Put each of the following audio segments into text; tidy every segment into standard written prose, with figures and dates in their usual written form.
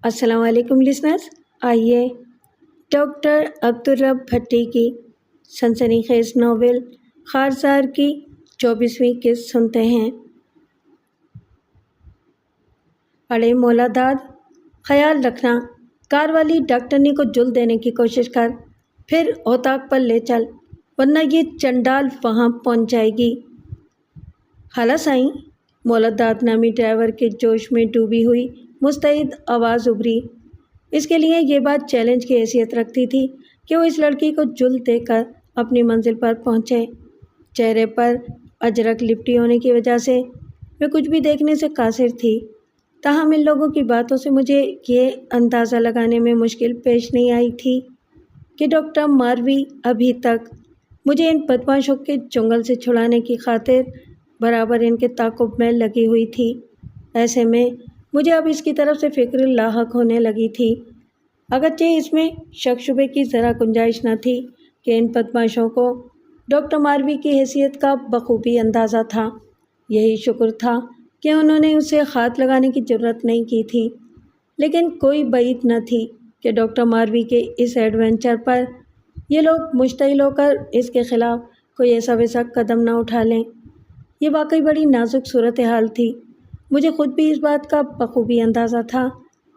السلام علیکم لسنرز، آئیے ڈاکٹر عبدالرب بھٹی کی سنسنی خیز ناول خارزار کی 24ویں قسط سنتے ہیں۔ اڑے مولا داد، خیال رکھنا، کار والی ڈاکٹرنی کو جل دینے کی کوشش کر، پھر اوطاق پر لے چل، ورنہ یہ چنڈال وہاں پہنچ جائے گی۔ خالہ سائیں، مولا داد نامی ڈرائیور کے جوش میں ڈوبی ہوئی مستعد آواز ابھری۔ اس کے لیے یہ بات چیلنج کی حیثیت رکھتی تھی کہ وہ اس لڑکی کو جل دے کر اپنی منزل پر پہنچے۔ چہرے پر اجرک لپٹی ہونے کی وجہ سے میں کچھ بھی دیکھنے سے قاصر تھی، تاہم ان لوگوں کی باتوں سے مجھے یہ اندازہ لگانے میں مشکل پیش نہیں آئی تھی کہ ڈاکٹر ماروی ابھی تک مجھے ان بدمعاشوں کے چنگل سے چھڑانے کی خاطر برابر ان کے تعاقب میں لگی ہوئی تھی۔ ایسے میں مجھے اب اس کی طرف سے فکر لاحق ہونے لگی تھی، اگرچہ اس میں شک شبے کی ذرا گنجائش نہ تھی کہ ان بدمعاشوں کو ڈاکٹر ماروی کی حیثیت کا بخوبی اندازہ تھا۔ یہی شکر تھا کہ انہوں نے اسے ہاتھ لگانے کی جرات نہیں کی تھی، لیکن کوئی بعید نہ تھی کہ ڈاکٹر ماروی کے اس ایڈونچر پر یہ لوگ مشتعل ہو کر اس کے خلاف کوئی ایسا ویسا قدم نہ اٹھا لیں۔ یہ واقعی بڑی نازک صورتحال تھی۔ مجھے خود بھی اس بات کا بخوبی اندازہ تھا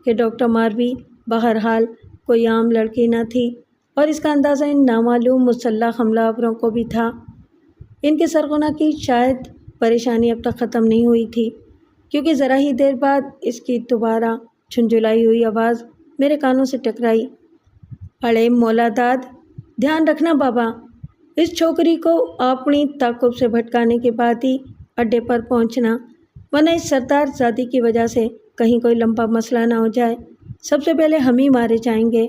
کہ ڈاکٹر ماروی بہرحال کوئی عام لڑکی نہ تھی، اور اس کا اندازہ ان نامعلوم مسلح حملہ آوروں کو بھی تھا۔ ان کے سرغنہ کی شاید پریشانی اب تک ختم نہیں ہوئی تھی، کیونکہ ذرا ہی دیر بعد اس کی دوبارہ جھنجھلائی ہوئی آواز میرے کانوں سے ٹکرائی۔ اڑے مولا داد، دھیان رکھنا بابا، اس چھوکری کو اپنی تعاقب سے بھٹکانے کے بعد ہی اڈے پر پہنچنا، ورنہ اس سردار زادی کی وجہ سے کہیں کوئی لمبا مسئلہ نہ ہو جائے، سب سے پہلے ہم ہی مارے جائیں گے۔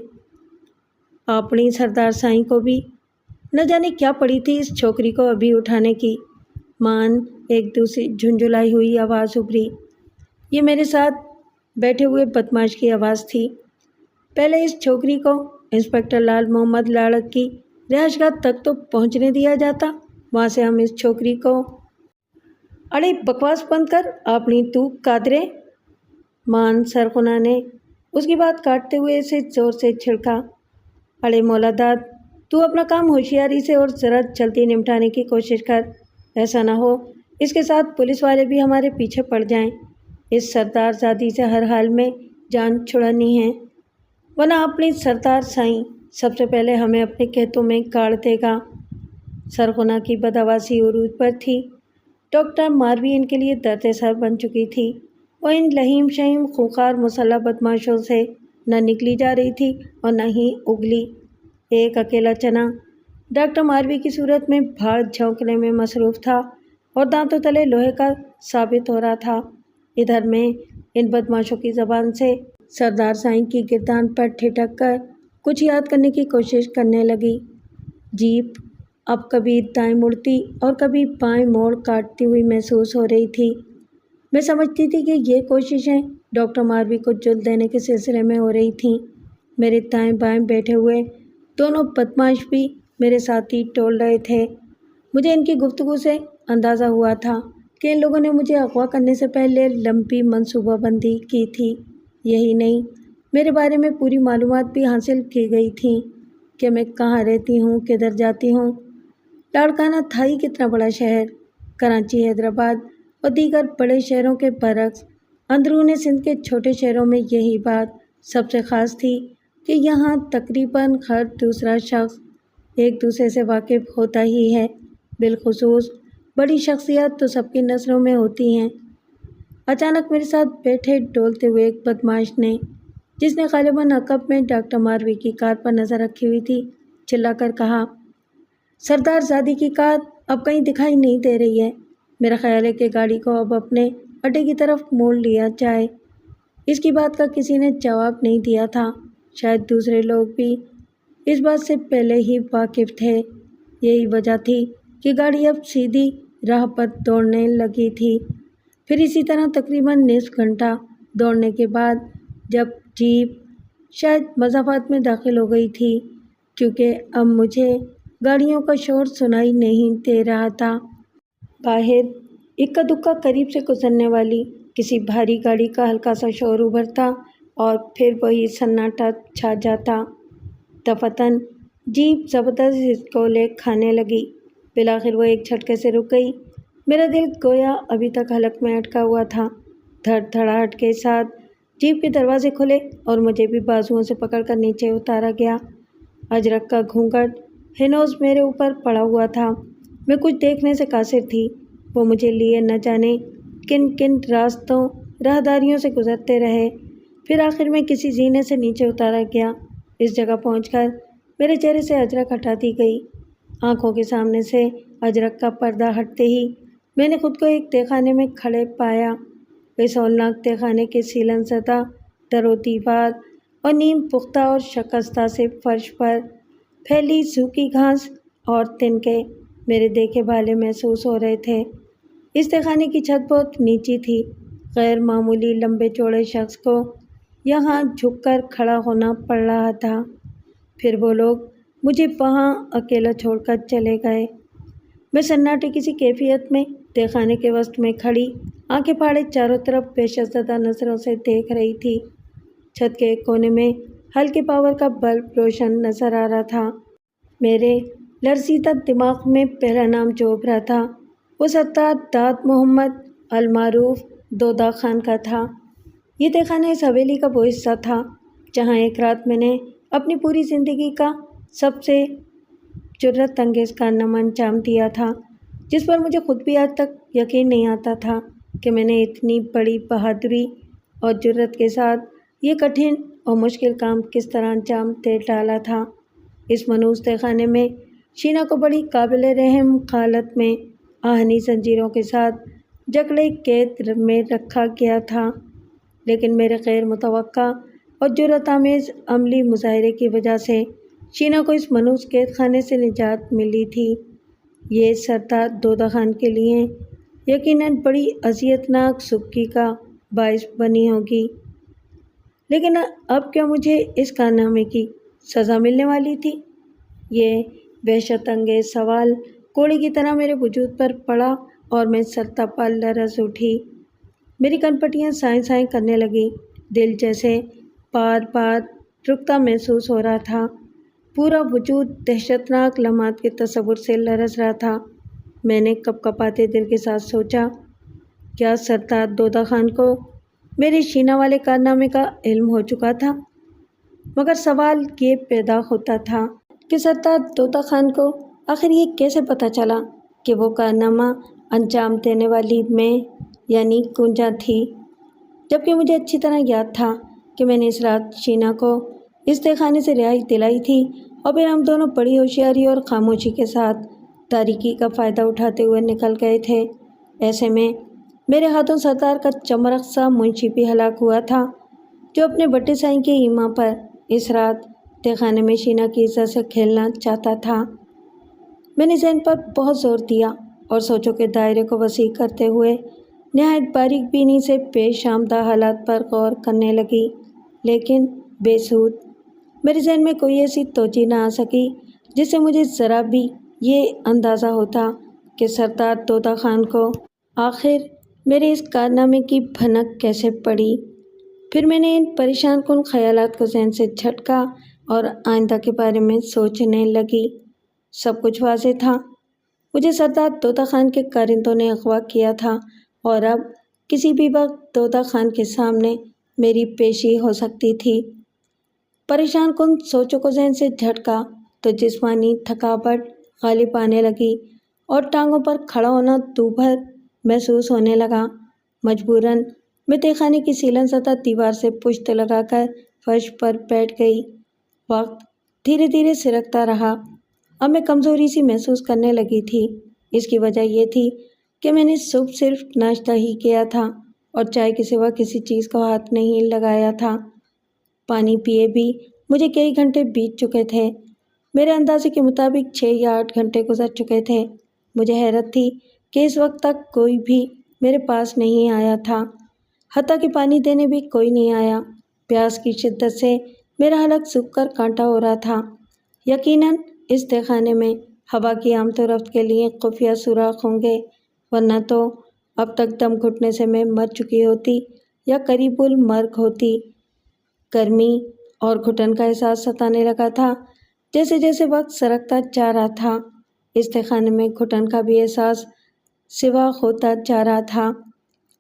اپنی سردار سائیں کو بھی نہ جانے کیا پڑی تھی اس چھوکری کو ابھی اٹھانے کی۔ مان ایک دوسری جھنجھلائی ہوئی آواز ابھری۔ یہ میرے ساتھ بیٹھے ہوئے بدمعاش کی آواز تھی۔ پہلے اس چھوکری کو انسپکٹر لال محمد لاڑک کی رہائش گاہ تک تو پہنچنے دیا جاتا، وہاں سے ہم اس چھوکری کو… اڑے بکواس بند کر اپنی تو قادرے! مان سرغنہ نے اس کی بات کاٹتے ہوئے اسے زور سے چھڑکا۔ اڑے مولا داد، تو اپنا کام ہوشیاری سے اور ذرا جلدی نمٹانے کی کوشش کر، ایسا نہ ہو اس کے ساتھ پولیس والے بھی ہمارے پیچھے پڑ جائیں۔ اس سردار زادی سے ہر حال میں جان چھڑانی ہے، ورنہ اپنی سردار سائیں سب سے پہلے ہمیں اپنے کہتوں میں گاڑ دے گا۔ سرغنہ کی بدحواسی عروج پر تھی۔ ڈاکٹر ماروی ان کے لیے درد سر بن چکی تھی۔ وہ ان لہیم شہیم خوخار مسلح بدمعاشوں سے نہ نکلی جا رہی تھی اور نہ ہی اگلی۔ ایک اکیلا چنا ڈاکٹر ماروی کی صورت میں بھاڑ جھونکنے میں مصروف تھا اور دانتوں تلے لوہے کا ثابت ہو رہا تھا۔ ادھر میں ان بدمعاشوں کی زبان سے سردار سائیں کی گردان پر ٹھٹک کر کچھ یاد کرنے کی کوشش کرنے لگی۔ جیپ اب کبھی دائیں مڑتی اور کبھی بائیں موڑ کاٹتی ہوئی محسوس ہو رہی تھی۔ میں سمجھتی تھی کہ یہ کوششیں ڈاکٹر ماروی کو جل دینے کے سلسلے میں ہو رہی تھیں۔ میرے دائیں بائیں بیٹھے ہوئے دونوں بدمعاش بھی میرے ساتھ ہی ٹول رہے تھے۔ مجھے ان کی گفتگو سے اندازہ ہوا تھا کہ ان لوگوں نے مجھے اغوا کرنے سے پہلے لمبی منصوبہ بندی کی تھی۔ یہی نہیں، میرے بارے میں پوری معلومات بھی حاصل کی گئی تھیں کہ میں کہاں رہتی ہوں، کدھر جاتی ہوں۔ لاڑکانہ تھا ہی کتنا بڑا شہر۔ کراچی، حیدرآباد اور دیگر بڑے شہروں کے برعکس اندرون سندھ کے چھوٹے شہروں میں یہی بات سب سے خاص تھی کہ یہاں تقریباً ہر دوسرا شخص ایک دوسرے سے واقف ہوتا ہی ہے، بالخصوص بڑی شخصیات تو سب کی نظروں میں ہوتی ہیں۔ اچانک میرے ساتھ بیٹھے ڈولتے ہوئے ایک بدمعاش نے، جس نے غالباً عقب میں ڈاکٹر ماروی کی کار پر نظر رکھی ہوئی تھی، چلا کر کہا، سردار زادی کی کار اب کہیں دکھائی نہیں دے رہی ہے۔ میرا خیال ہے کہ گاڑی کو اب اپنے اڈے کی طرف موڑ لیا جائے۔ اس کی بات کا کسی نے جواب نہیں دیا تھا۔ شاید دوسرے لوگ بھی اس بات سے پہلے ہی واقف تھے۔ یہی وجہ تھی کہ گاڑی اب سیدھی راہ پر دوڑنے لگی تھی۔ پھر اسی طرح تقریباً نصف گھنٹہ دوڑنے کے بعد جب جیپ شاید مضافات میں داخل ہو گئی تھی، کیونکہ اب مجھے گاڑیوں کا شور سنائی نہیں دے رہا تھا۔ باہر اکا دکا قریب سے گزرنے والی کسی بھاری گاڑی کا ہلکا سا شور ابھرتا اور پھر وہی سناٹا چھا جاتا۔ دفتن جیپ زبردست ہچکولے کھانے لگی۔ بالآخر وہ ایک جھٹکے سے رک گئی۔ میرا دل گویا ابھی تک حلق میں اٹکا ہوا تھا۔ دھڑ دھڑاہٹ کے ساتھ جیپ کے دروازے کھلے اور مجھے بھی بازوؤں سے پکڑ کر نیچے اتارا گیا۔ اجرک کا گھونگھٹ ہنوز میرے اوپر پڑا ہوا تھا۔ میں کچھ دیکھنے سے قاصر تھی۔ وہ مجھے لیے نہ جانے کن کن راستوں راہداریوں سے گزرتے رہے۔ پھر آخر میں کسی زینے سے نیچے اتارا گیا۔ اس جگہ پہنچ کر میرے چہرے سے اجرک ہٹا دی گئی۔ آنکھوں کے سامنے سے اجرک کا پردہ ہٹتے ہی میں نے خود کو ایک تہہ خانے میں کھڑے پایا۔ اس ہولناک تہہ خانے کے سیلن زدہ در و دیوار اور نیم پختہ اور شکستہ سے فرش پر پھیلی سوکھی گھاس اور تنکے میرے دیکھے بھالے محسوس ہو رہے تھے۔ اس تہہ خانے کی چھت بہت نیچی تھی۔ غیر معمولی لمبے چوڑے شخص کو یہاں جھک کر کھڑا ہونا پڑ رہا تھا۔ پھر وہ لوگ مجھے وہاں اکیلا چھوڑ کر چلے گئے۔ میں سناٹے کسی کیفیت میں تہہ خانے کے وسط میں کھڑی آنکھیں پھاڑے چاروں طرف وحشت زدہ نظروں سے دیکھ رہی تھی۔ چھت کے ایک کونے میں ہلکے پاور کا بلب روشن نظر آ رہا تھا۔ میرے لرزیدہ دماغ میں پہلا نام جو ابھرا تھا وہ سردار داد محمد المعروف دودہ خان کا تھا۔ یہ تہہ خانہ اس حویلی کا وہ حصہ تھا جہاں ایک رات میں نے اپنی پوری زندگی کا سب سے جرأت انگیز کارنامہ انجام دیا تھا، جس پر مجھے خود بھی آج تک یقین نہیں آتا تھا کہ میں نے اتنی بڑی بہادری اور جرأت کے ساتھ یہ کٹھن اور مشکل کام کس طرح انجام دے ڈالا تھا۔ اس منحوس تہہ خانے میں شینا کو بڑی قابل رحم حالت میں آہنی زنجیروں کے ساتھ جکڑے قید میں رکھا گیا تھا، لیکن میرے غیر متوقع اور جرأت آمیز عملی مظاہرے کی وجہ سے شینا کو اس منحوس قید خانے سے نجات ملی تھی۔ یہ سردار دودہ خان کے لیے یقیناً بڑی اذیت ناک سبکی کا باعث بنی ہوگی، لیکن اب کیا مجھے اس کارنامے کی سزا ملنے والی تھی؟ یہ وحشت انگیز سوال کوڑے کی طرح میرے وجود پر پڑا اور میں سرتاپا لرز اٹھی۔ میری کنپٹیاں سائیں سائیں کرنے لگیں۔ دل جیسے بار بار رکتا محسوس ہو رہا تھا۔ پورا وجود دہشتناک لمحات کے تصور سے لرز رہا تھا۔ میں نے کپ کپاتے دل کے ساتھ سوچا، کیا سردار دودہ خان کو میرے شینا والے کارنامے کا علم ہو چکا تھا؟ مگر سوال یہ پیدا ہوتا تھا کہ سردار دودہ خان کو آخر یہ کیسے پتہ چلا کہ وہ کارنامہ انجام دینے والی میں یعنی گونجا تھی، جبکہ مجھے اچھی طرح یاد تھا کہ میں نے اس رات شینا کو اس تہہ خانے سے رہائی دلائی تھی اور پھر ہم دونوں بڑی ہوشیاری اور خاموشی کے ساتھ تاریکی کا فائدہ اٹھاتے ہوئے نکل گئے تھے۔ ایسے میں میرے ہاتھوں سردار کا چمرق سا منشی بھی ہلاک ہوا تھا، جو اپنے بٹے سائیں کے ایما پر اس رات تہہ خانے میں شینا کی عزت سے کھیلنا چاہتا تھا۔ میں نے ذہن پر بہت زور دیا اور سوچوں کے دائرے کو وسیع کرتے ہوئے نہایت باریک بینی سے پیش آمدہ حالات پر غور کرنے لگی، لیکن بے سود۔ میرے ذہن میں کوئی ایسی توجہ نہ آ سکی جس سے مجھے ذرا بھی یہ اندازہ ہوتا کہ سردار دودہ خان کو آخر میرے اس کارنامے کی بھنک کیسے پڑی۔ پھر میں نے ان پریشان کن خیالات کو ذہن سے جھٹکا اور آئندہ کے بارے میں سوچنے لگی۔ سب کچھ واضح تھا۔ مجھے سردار دودہ خان کے کارندوں نے اغوا کیا تھا اور اب کسی بھی وقت دودہ خان کے سامنے میری پیشی ہو سکتی تھی۔ پریشان کن سوچوں کو ذہن سے جھٹکا تو جسمانی تھکاوٹ غالب آنے لگی اور ٹانگوں پر کھڑا ہونا دوبھر محسوس ہونے لگا۔ مجبوراً میں تہہ خانے کی سیلن زدہ دیوار سے پشت لگا کر فرش پر بیٹھ گئی۔ وقت دھیرے دھیرے سرکتا رہا۔ اب میں کمزوری سی محسوس کرنے لگی تھی۔ اس کی وجہ یہ تھی کہ میں نے صبح صرف ناشتہ ہی کیا تھا اور چائے کے سوا کسی چیز کو ہاتھ نہیں لگایا تھا۔ پانی پیے بھی مجھے کئی گھنٹے بیت چکے تھے۔ میرے اندازے کے مطابق 6 یا 8 گھنٹے گزر چکے تھے۔ مجھے حیرت تھی کہ اس وقت تک کوئی بھی میرے پاس نہیں آیا تھا، حتیٰ کہ پانی دینے بھی کوئی نہیں آیا۔ پیاس کی شدت سے میرا حلق سوکھ کر کانٹا ہو رہا تھا۔ یقیناً اس تہہ خانے میں ہوا کی آمد و رفت کے لیے خفیہ سوراخ ہوں گے، ورنہ تو اب تک دم گھٹنے سے میں مر چکی ہوتی یا قریب المرگ ہوتی۔ گرمی اور گھٹن کا احساس ستانے لگا تھا۔ جیسے جیسے وقت سرکتا جا رہا تھا، اس تہخانے میں گھٹن کا بھی احساس سوا ہوتا جا رہا تھا۔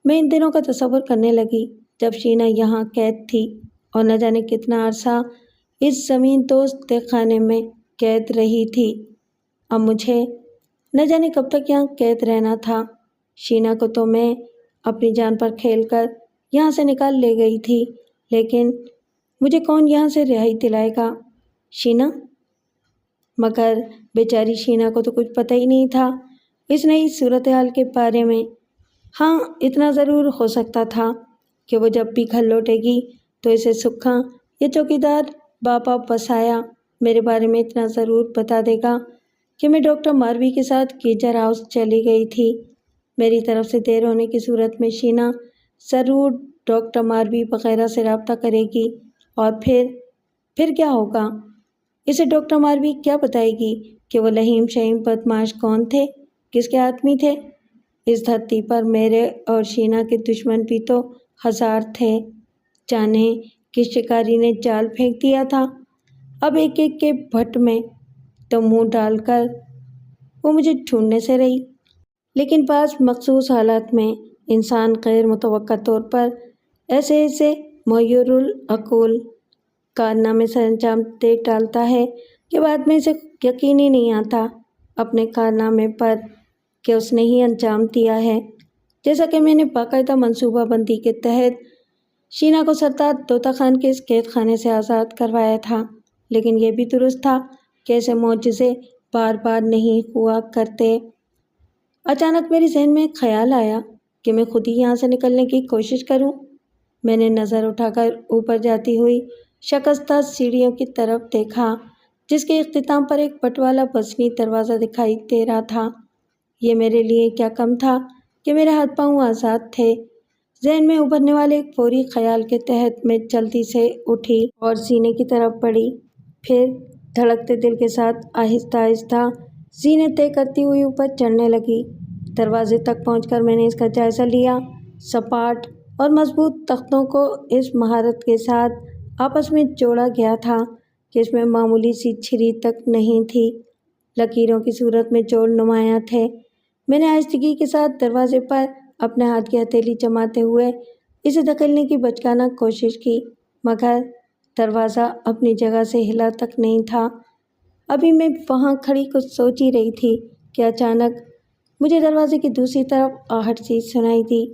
میں ان دنوں کا تصور کرنے لگی جب شینا یہاں قید تھی اور نہ جانے کتنا عرصہ اس زمین دوست تہخانے میں قید رہی تھی۔ اب مجھے نہ جانے کب تک یہاں قید رہنا تھا۔ شینا کو تو میں اپنی جان پر کھیل کر یہاں سے نکال لے گئی تھی، لیکن مجھے کون یہاں سے رہائی دلائے گا؟ شینا؟ مگر بیچاری شینا کو تو کچھ پتہ ہی نہیں تھا اس نئی صورتحال کے بارے میں۔ ہاں، اتنا ضرور ہو سکتا تھا کہ وہ جب بھی گھر لوٹے گی تو اسے سکھا یا چوکیدار بابا بسایا میرے بارے میں اتنا ضرور بتا دے گا کہ میں ڈاکٹر ماروی کے ساتھ گیجر ہاؤس چلی گئی تھی۔ میری طرف سے دیر ہونے کی صورت میں شینا ضرور ڈاکٹر ماروی وغیرہ سے رابطہ کرے گی، اور پھر کیا ہوگا؟ اسے ڈاکٹر ماروی کیا بتائے گی کہ وہ لہیم شہیم بدماش کون تھے، کس کے آدمی تھے؟ اس دھرتی پر میرے اور شینا کے دشمن بھی تو ہزار تھے۔ جانے کس شکاری نے جال پھینک دیا تھا، اب ایک ایک کے بھٹ میں تو منہ ڈال کر وہ مجھے ڈھونڈنے سے رہی۔ لیکن بعض مخصوص حالات میں انسان غیر متوقع طور پر ایسے معیر العقول کارنامے سر انجام دے ڈالتا ہے کہ بعد میں اسے یقین ہی نہیں آتا اپنے کارنامے پر کہ اس نے ہی انجام دیا ہے۔ جیسا کہ میں نے باقاعدہ منصوبہ بندی کے تحت شینا کو سردار طوطا خان کے اس قید خانے سے آزاد کروایا تھا، لیکن یہ بھی درست تھا کہ ایسے معجزے بار بار نہیں ہوا کرتے۔ اچانک میرے ذہن میں ایک خیال آیا کہ میں خود ہی یہاں سے نکلنے کی کوشش کروں۔ میں نے نظر اٹھا کر اوپر جاتی ہوئی شکستہ سیڑھیوں کی طرف دیکھا، جس کے اختتام پر ایک پٹ والا وزنی دروازہ دکھائی دے رہا تھا۔ یہ میرے لیے کیا کم تھا کہ میرے ہاتھ پاؤں آزاد تھے۔ ذہن میں ابھرنے والے ایک فوری خیال کے تحت میں جلدی سے اٹھی اور سینے کی طرف بڑھی، پھر دھڑکتے دل کے ساتھ آہستہ آہستہ سینے طے کرتی ہوئی اوپر چڑھنے لگی۔ دروازے تک پہنچ کر میں نے اس کا جائزہ لیا۔ سپاٹ اور مضبوط تختوں کو اس مہارت کے ساتھ آپس میں جوڑا گیا تھا کہ اس میں معمولی سی جھری تک نہیں تھی۔ لکیروں کی صورت میں جوڑ نمایاں تھے۔ میں نے آہستگی کے ساتھ دروازے پر اپنے ہاتھ کی ہتھیلی جماتے ہوئے اسے دھکیلنے کی بچکانہ کوشش کی، مگر دروازہ اپنی جگہ سے ہلا تک نہیں تھا۔ ابھی میں وہاں کھڑی کچھ سوچ ہی رہی تھی کہ اچانک مجھے دروازے کی دوسری طرف آہٹ سی سنائی دی۔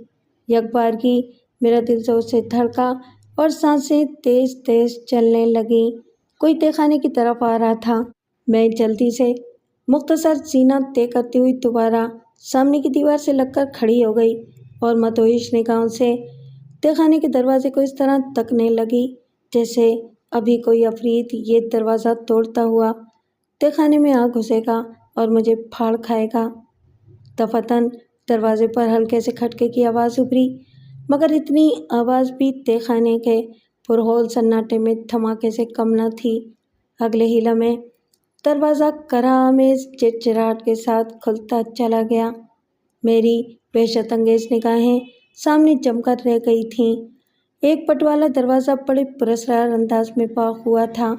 یکبارگی میرا دل زور سے دھڑکا اور سانسیں تیز تیز چلنے لگیں۔ کوئی تہخانے کی طرف آ رہا تھا۔ میں جلدی سے مختصر سینہ طے کرتی ہوئی دوبارہ سامنے کی دیوار سے لگ کر کھڑی ہو گئی اور متوحش نگاہوں سے تہخانے کے دروازے کو اس طرح تکنے لگی جیسے ابھی کوئی عفریت یہ دروازہ توڑتا ہوا تہخانے میں آ گھسے گا اور مجھے پھاڑ کھائے گا۔ دفعتاً دروازے پر ہلکے سے کھٹکے کی آواز ابھری، مگر اتنی آواز بھی تہخانے کے پرہول سناٹے میں دھماکے سے کم نہ تھی۔ اگلے ہی لمحے دروازہ کراہ آمیز چڑچڑاہٹ کے ساتھ کھلتا چلا گیا۔ میری وحشت انگیز نگاہیں سامنے جم کر رہ گئی تھیں۔ ایک پٹ والا دروازہ بڑے پراسرار انداز میں باغ ہوا تھا۔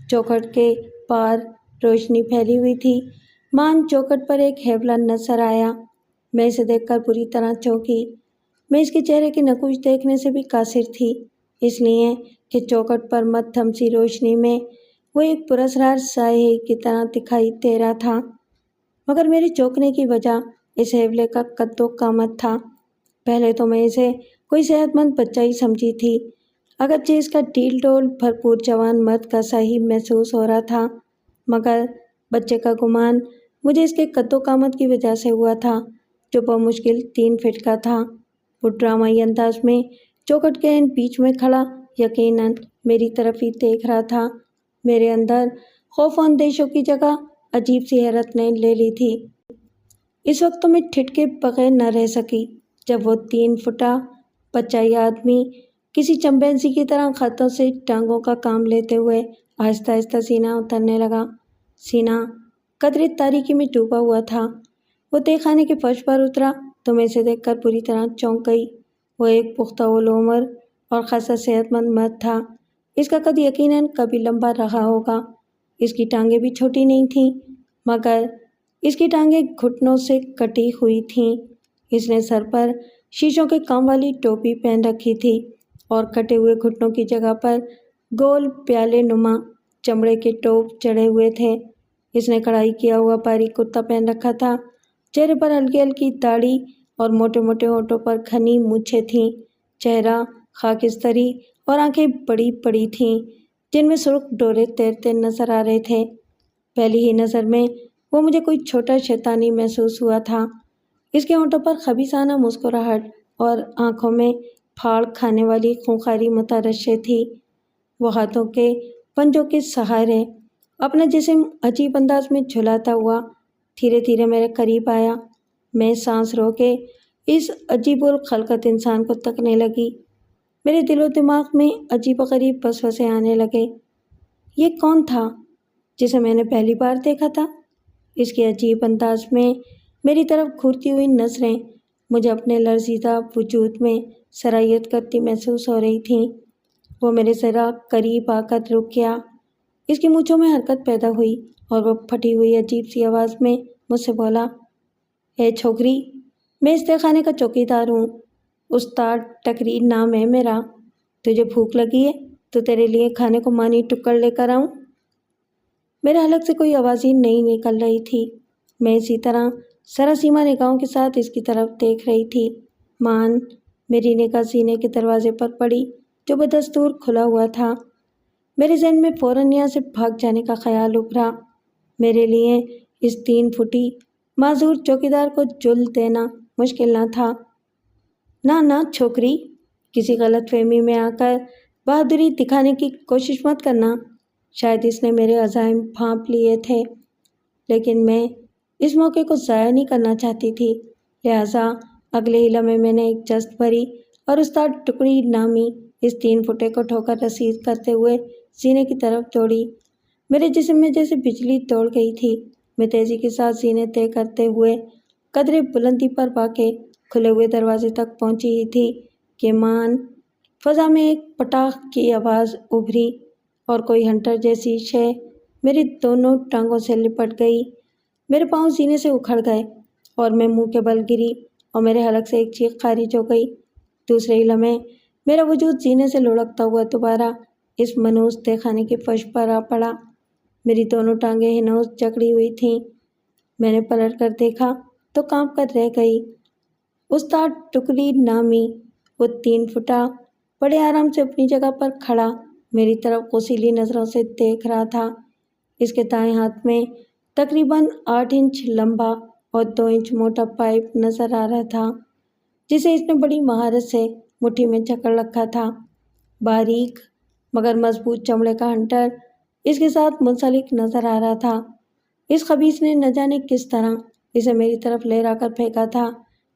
چوکھٹ کے پار روشنی پھیلی ہوئی تھی۔ مان چوکھٹ پر ایک ہیبلا نظر آیا۔ میں اسے دیکھ کر بری طرح چونکی۔ میں اس کے چہرے کی نقوش دیکھنے سے بھی قاصر تھی، اس لیے کہ چوکھٹ پر مدھم سی روشنی میں وہ ایک پراسرار سائے کی طرح دکھائی دے رہا تھا۔ مگر میرے چونکنے کی وجہ اس ہیبلے کا قد و قامت تھا۔ پہلے تو میں اسے کوئی صحت مند بچہ ہی سمجھی تھی، اگرچہ اس کا ڈھیل ڈول بھرپور جوان مرد کا سا ہی محسوس ہو رہا تھا، مگر بچے کا گمان مجھے اس کے قد و قامت کی وجہ سے ہوا تھا، جو بمشکل 3 فٹ کا تھا۔ وہ ڈرامائی انداز میں چوکھٹ کے بیچ میں کھڑا یقیناً میری طرف ہی دیکھ رہا تھا۔ میرے اندر خوف و اندیشوں کی جگہ عجیب سی حیرت نے لے لی تھی۔ اس وقت تو میں ٹھٹکے بغیر نہ رہ سکی جب وہ 3 فٹا بچائی آدمی کسی چمپینزی کی طرح ہاتھوں سے ٹانگوں کا کام لیتے ہوئے آہستہ آہستہ سینہ اترنے لگا۔ سینہ قدرے تاریکی میں ڈوبا ہوا تھا۔ وہ تہخانے کے فرش پر اترا تو میں اسے دیکھ کر پوری طرح چونک گئی۔ وہ ایک پختہ العمر اور خاصا صحت مند مرد تھا۔ اس کا قد یقیناً کبھی لمبا رہا ہوگا۔ اس کی ٹانگیں بھی چھوٹی نہیں تھیں، مگر اس کی ٹانگیں گھٹنوں سے کٹی ہوئی تھیں۔ اس نے سر پر شیشوں کے کام والی ٹوپی پہن رکھی تھی اور کٹے ہوئے گھٹنوں کی جگہ پر گول پیالے نما چمڑے کے ٹوپ چڑھے ہوئے تھے۔ اس نے کڑھائی کیا ہوا باریک کرتا پہن رکھا تھا۔ چہرے پر ہلکی ہلکی داڑھی اور موٹے موٹے ہونٹوں پر گھنی مونچھیں تھیں۔ چہرہ خاکستری اور آنکھیں بڑی بڑی تھیں جن میں سرخ ڈورے تیرتے نظر آ رہے تھے۔ پہلی ہی نظر میں وہ مجھے کوئی چھوٹا شیطانی محسوس ہوا تھا۔ اس کے ہونٹوں پر خبیثانہ مسکراہٹ اور آنکھوں میں پھاڑ کھانے والی خونخواری مترشح تھی۔ وہ ہاتھوں کے پنجوں کے سہارے اپنا جسم عجیب انداز میں جھلاتا ہوا دھیرے دھیرے میرے قریب آیا۔ میں سانس روکے اس عجیب الخلقت انسان کو تکنے لگی۔ میرے دل و دماغ میں عجیب و غریب وسوسے آنے لگے۔ یہ کون تھا جسے میں نے پہلی بار دیکھا تھا؟ اس کے عجیب انداز میں میری طرف گھورتی ہوئی نظریں مجھے اپنے لرزیدہ وجود میں سرایت کرتی محسوس ہو رہی تھیں۔ وہ میرے ذرا قریب آ کر رک گیا۔ اس کی مونچھوں میں حرکت پیدا ہوئی اور وہ پھٹی ہوئی عجیب سی آواز میں مجھ سے بولا، اے چھوکری، میں اس تہہ خانے کا چوکیدار ہوں، استاد ٹکری نام ہے میرا۔ تجھے بھوک لگی ہے تو تیرے لیے کھانے کو مانی ٹکڑ لے کر آؤں؟ میرے حلق سے کوئی آواز ہی نہیں نکل رہی تھی۔ میں اسی طرح سراسیما نگاہوں کے ساتھ اس کی طرف دیکھ رہی تھی۔ مان میری نگاہ سینے کے دروازے پر پڑی جو بدستور کھلا ہوا تھا۔ میرے ذہن میں فوراً یہاں سے بھاگ جانے کا خیال ابھرا۔ میرے لیے اس 3 فٹی معذور چوکیدار کو جل دینا مشکل نہ تھا۔ نہ چھوکری، کسی غلط فہمی میں آ کر بہادری دکھانے کی کوشش مت کرنا۔ شاید اس نے میرے عزائم بھانپ لیے تھے، لیکن میں اس موقع کو ضائع نہیں کرنا چاہتی تھی۔ لہٰذا اگلے ہی لمحے میں نے ایک جست بھری اور استاد ٹکڑی نامی اس 3 فٹے کو ٹھوکر رسید کرتے ہوئے سینے کی طرف دوڑی۔ میرے جسم میں جیسے بجلی دوڑ گئی تھی۔ میں تیزی کے ساتھ سینے طے کرتے ہوئے قدرے بلندی پر واقع کھلے ہوئے دروازے تک پہنچی ہی تھی کہ مان فضا میں ایک پٹاخ کی آواز ابھری اور کوئی ہنٹر جیسی شے میری دونوں ٹانگوں سے لپٹ گئی۔ میرے پاؤں سینے سے اکھڑ گئے اور میں منہ کے بل گری اور میرے حلق سے ایک چیخ خارج ہو گئی۔ دوسرے ہی لمحے میرا وجود سینے سے لڑکتا ہوا دوبارہ اس منحوس تہہ خانے کے فرش پر آ پڑا۔ میری دونوں ٹانگیں ہنوز جکڑی ہوئی تھیں۔ میں نے پلٹ کر دیکھا تو کانپ کر رہ گئی۔ استاد ٹکڑی نامی وہ 3 فٹا بڑے آرام سے اپنی جگہ پر کھڑا میری طرف غصیلی نظروں سے دیکھ رہا تھا۔ اس کے دائیں ہاتھ میں تقریباً 8 انچ لمبا اور 2 انچ موٹا پائپ نظر آ رہا تھا جسے اس نے بڑی مہارت سے مٹھی میں جکڑ رکھا تھا۔ باریک مگر مضبوط چمڑے کا ہنٹر اس کے ساتھ منسلک نظر آ رہا تھا۔ اس خبیث نے نہ جانے کس طرح اسے میری طرف لہرا کر پھینکا تھا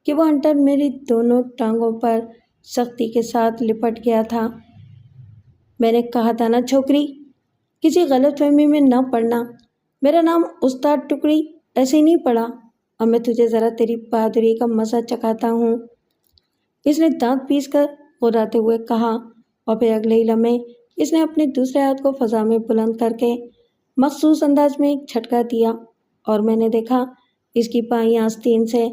کہ وہ ہنٹر میری دونوں ٹانگوں پر سختی کے ساتھ لپٹ گیا تھا۔ میں نے کہا تھا نا چھوکری، کسی غلط فہمی میں نہ پڑنا۔ میرا نام استاد ٹکڑی ایسے ہی نہیں پڑا۔ اب میں تجھے ذرا تیری بہادری کا مزہ چکھاتا ہوں، اس نے دانت پیس کر غراتے ہوئے کہا، اور پھر اگلے ہی لمحے اس نے اپنے دوسرے ہاتھ کو فضا میں بلند کر کے مخصوص انداز میں ایک جھٹکا دیا اور میں نے دیکھا اس کی بائیں آستین سے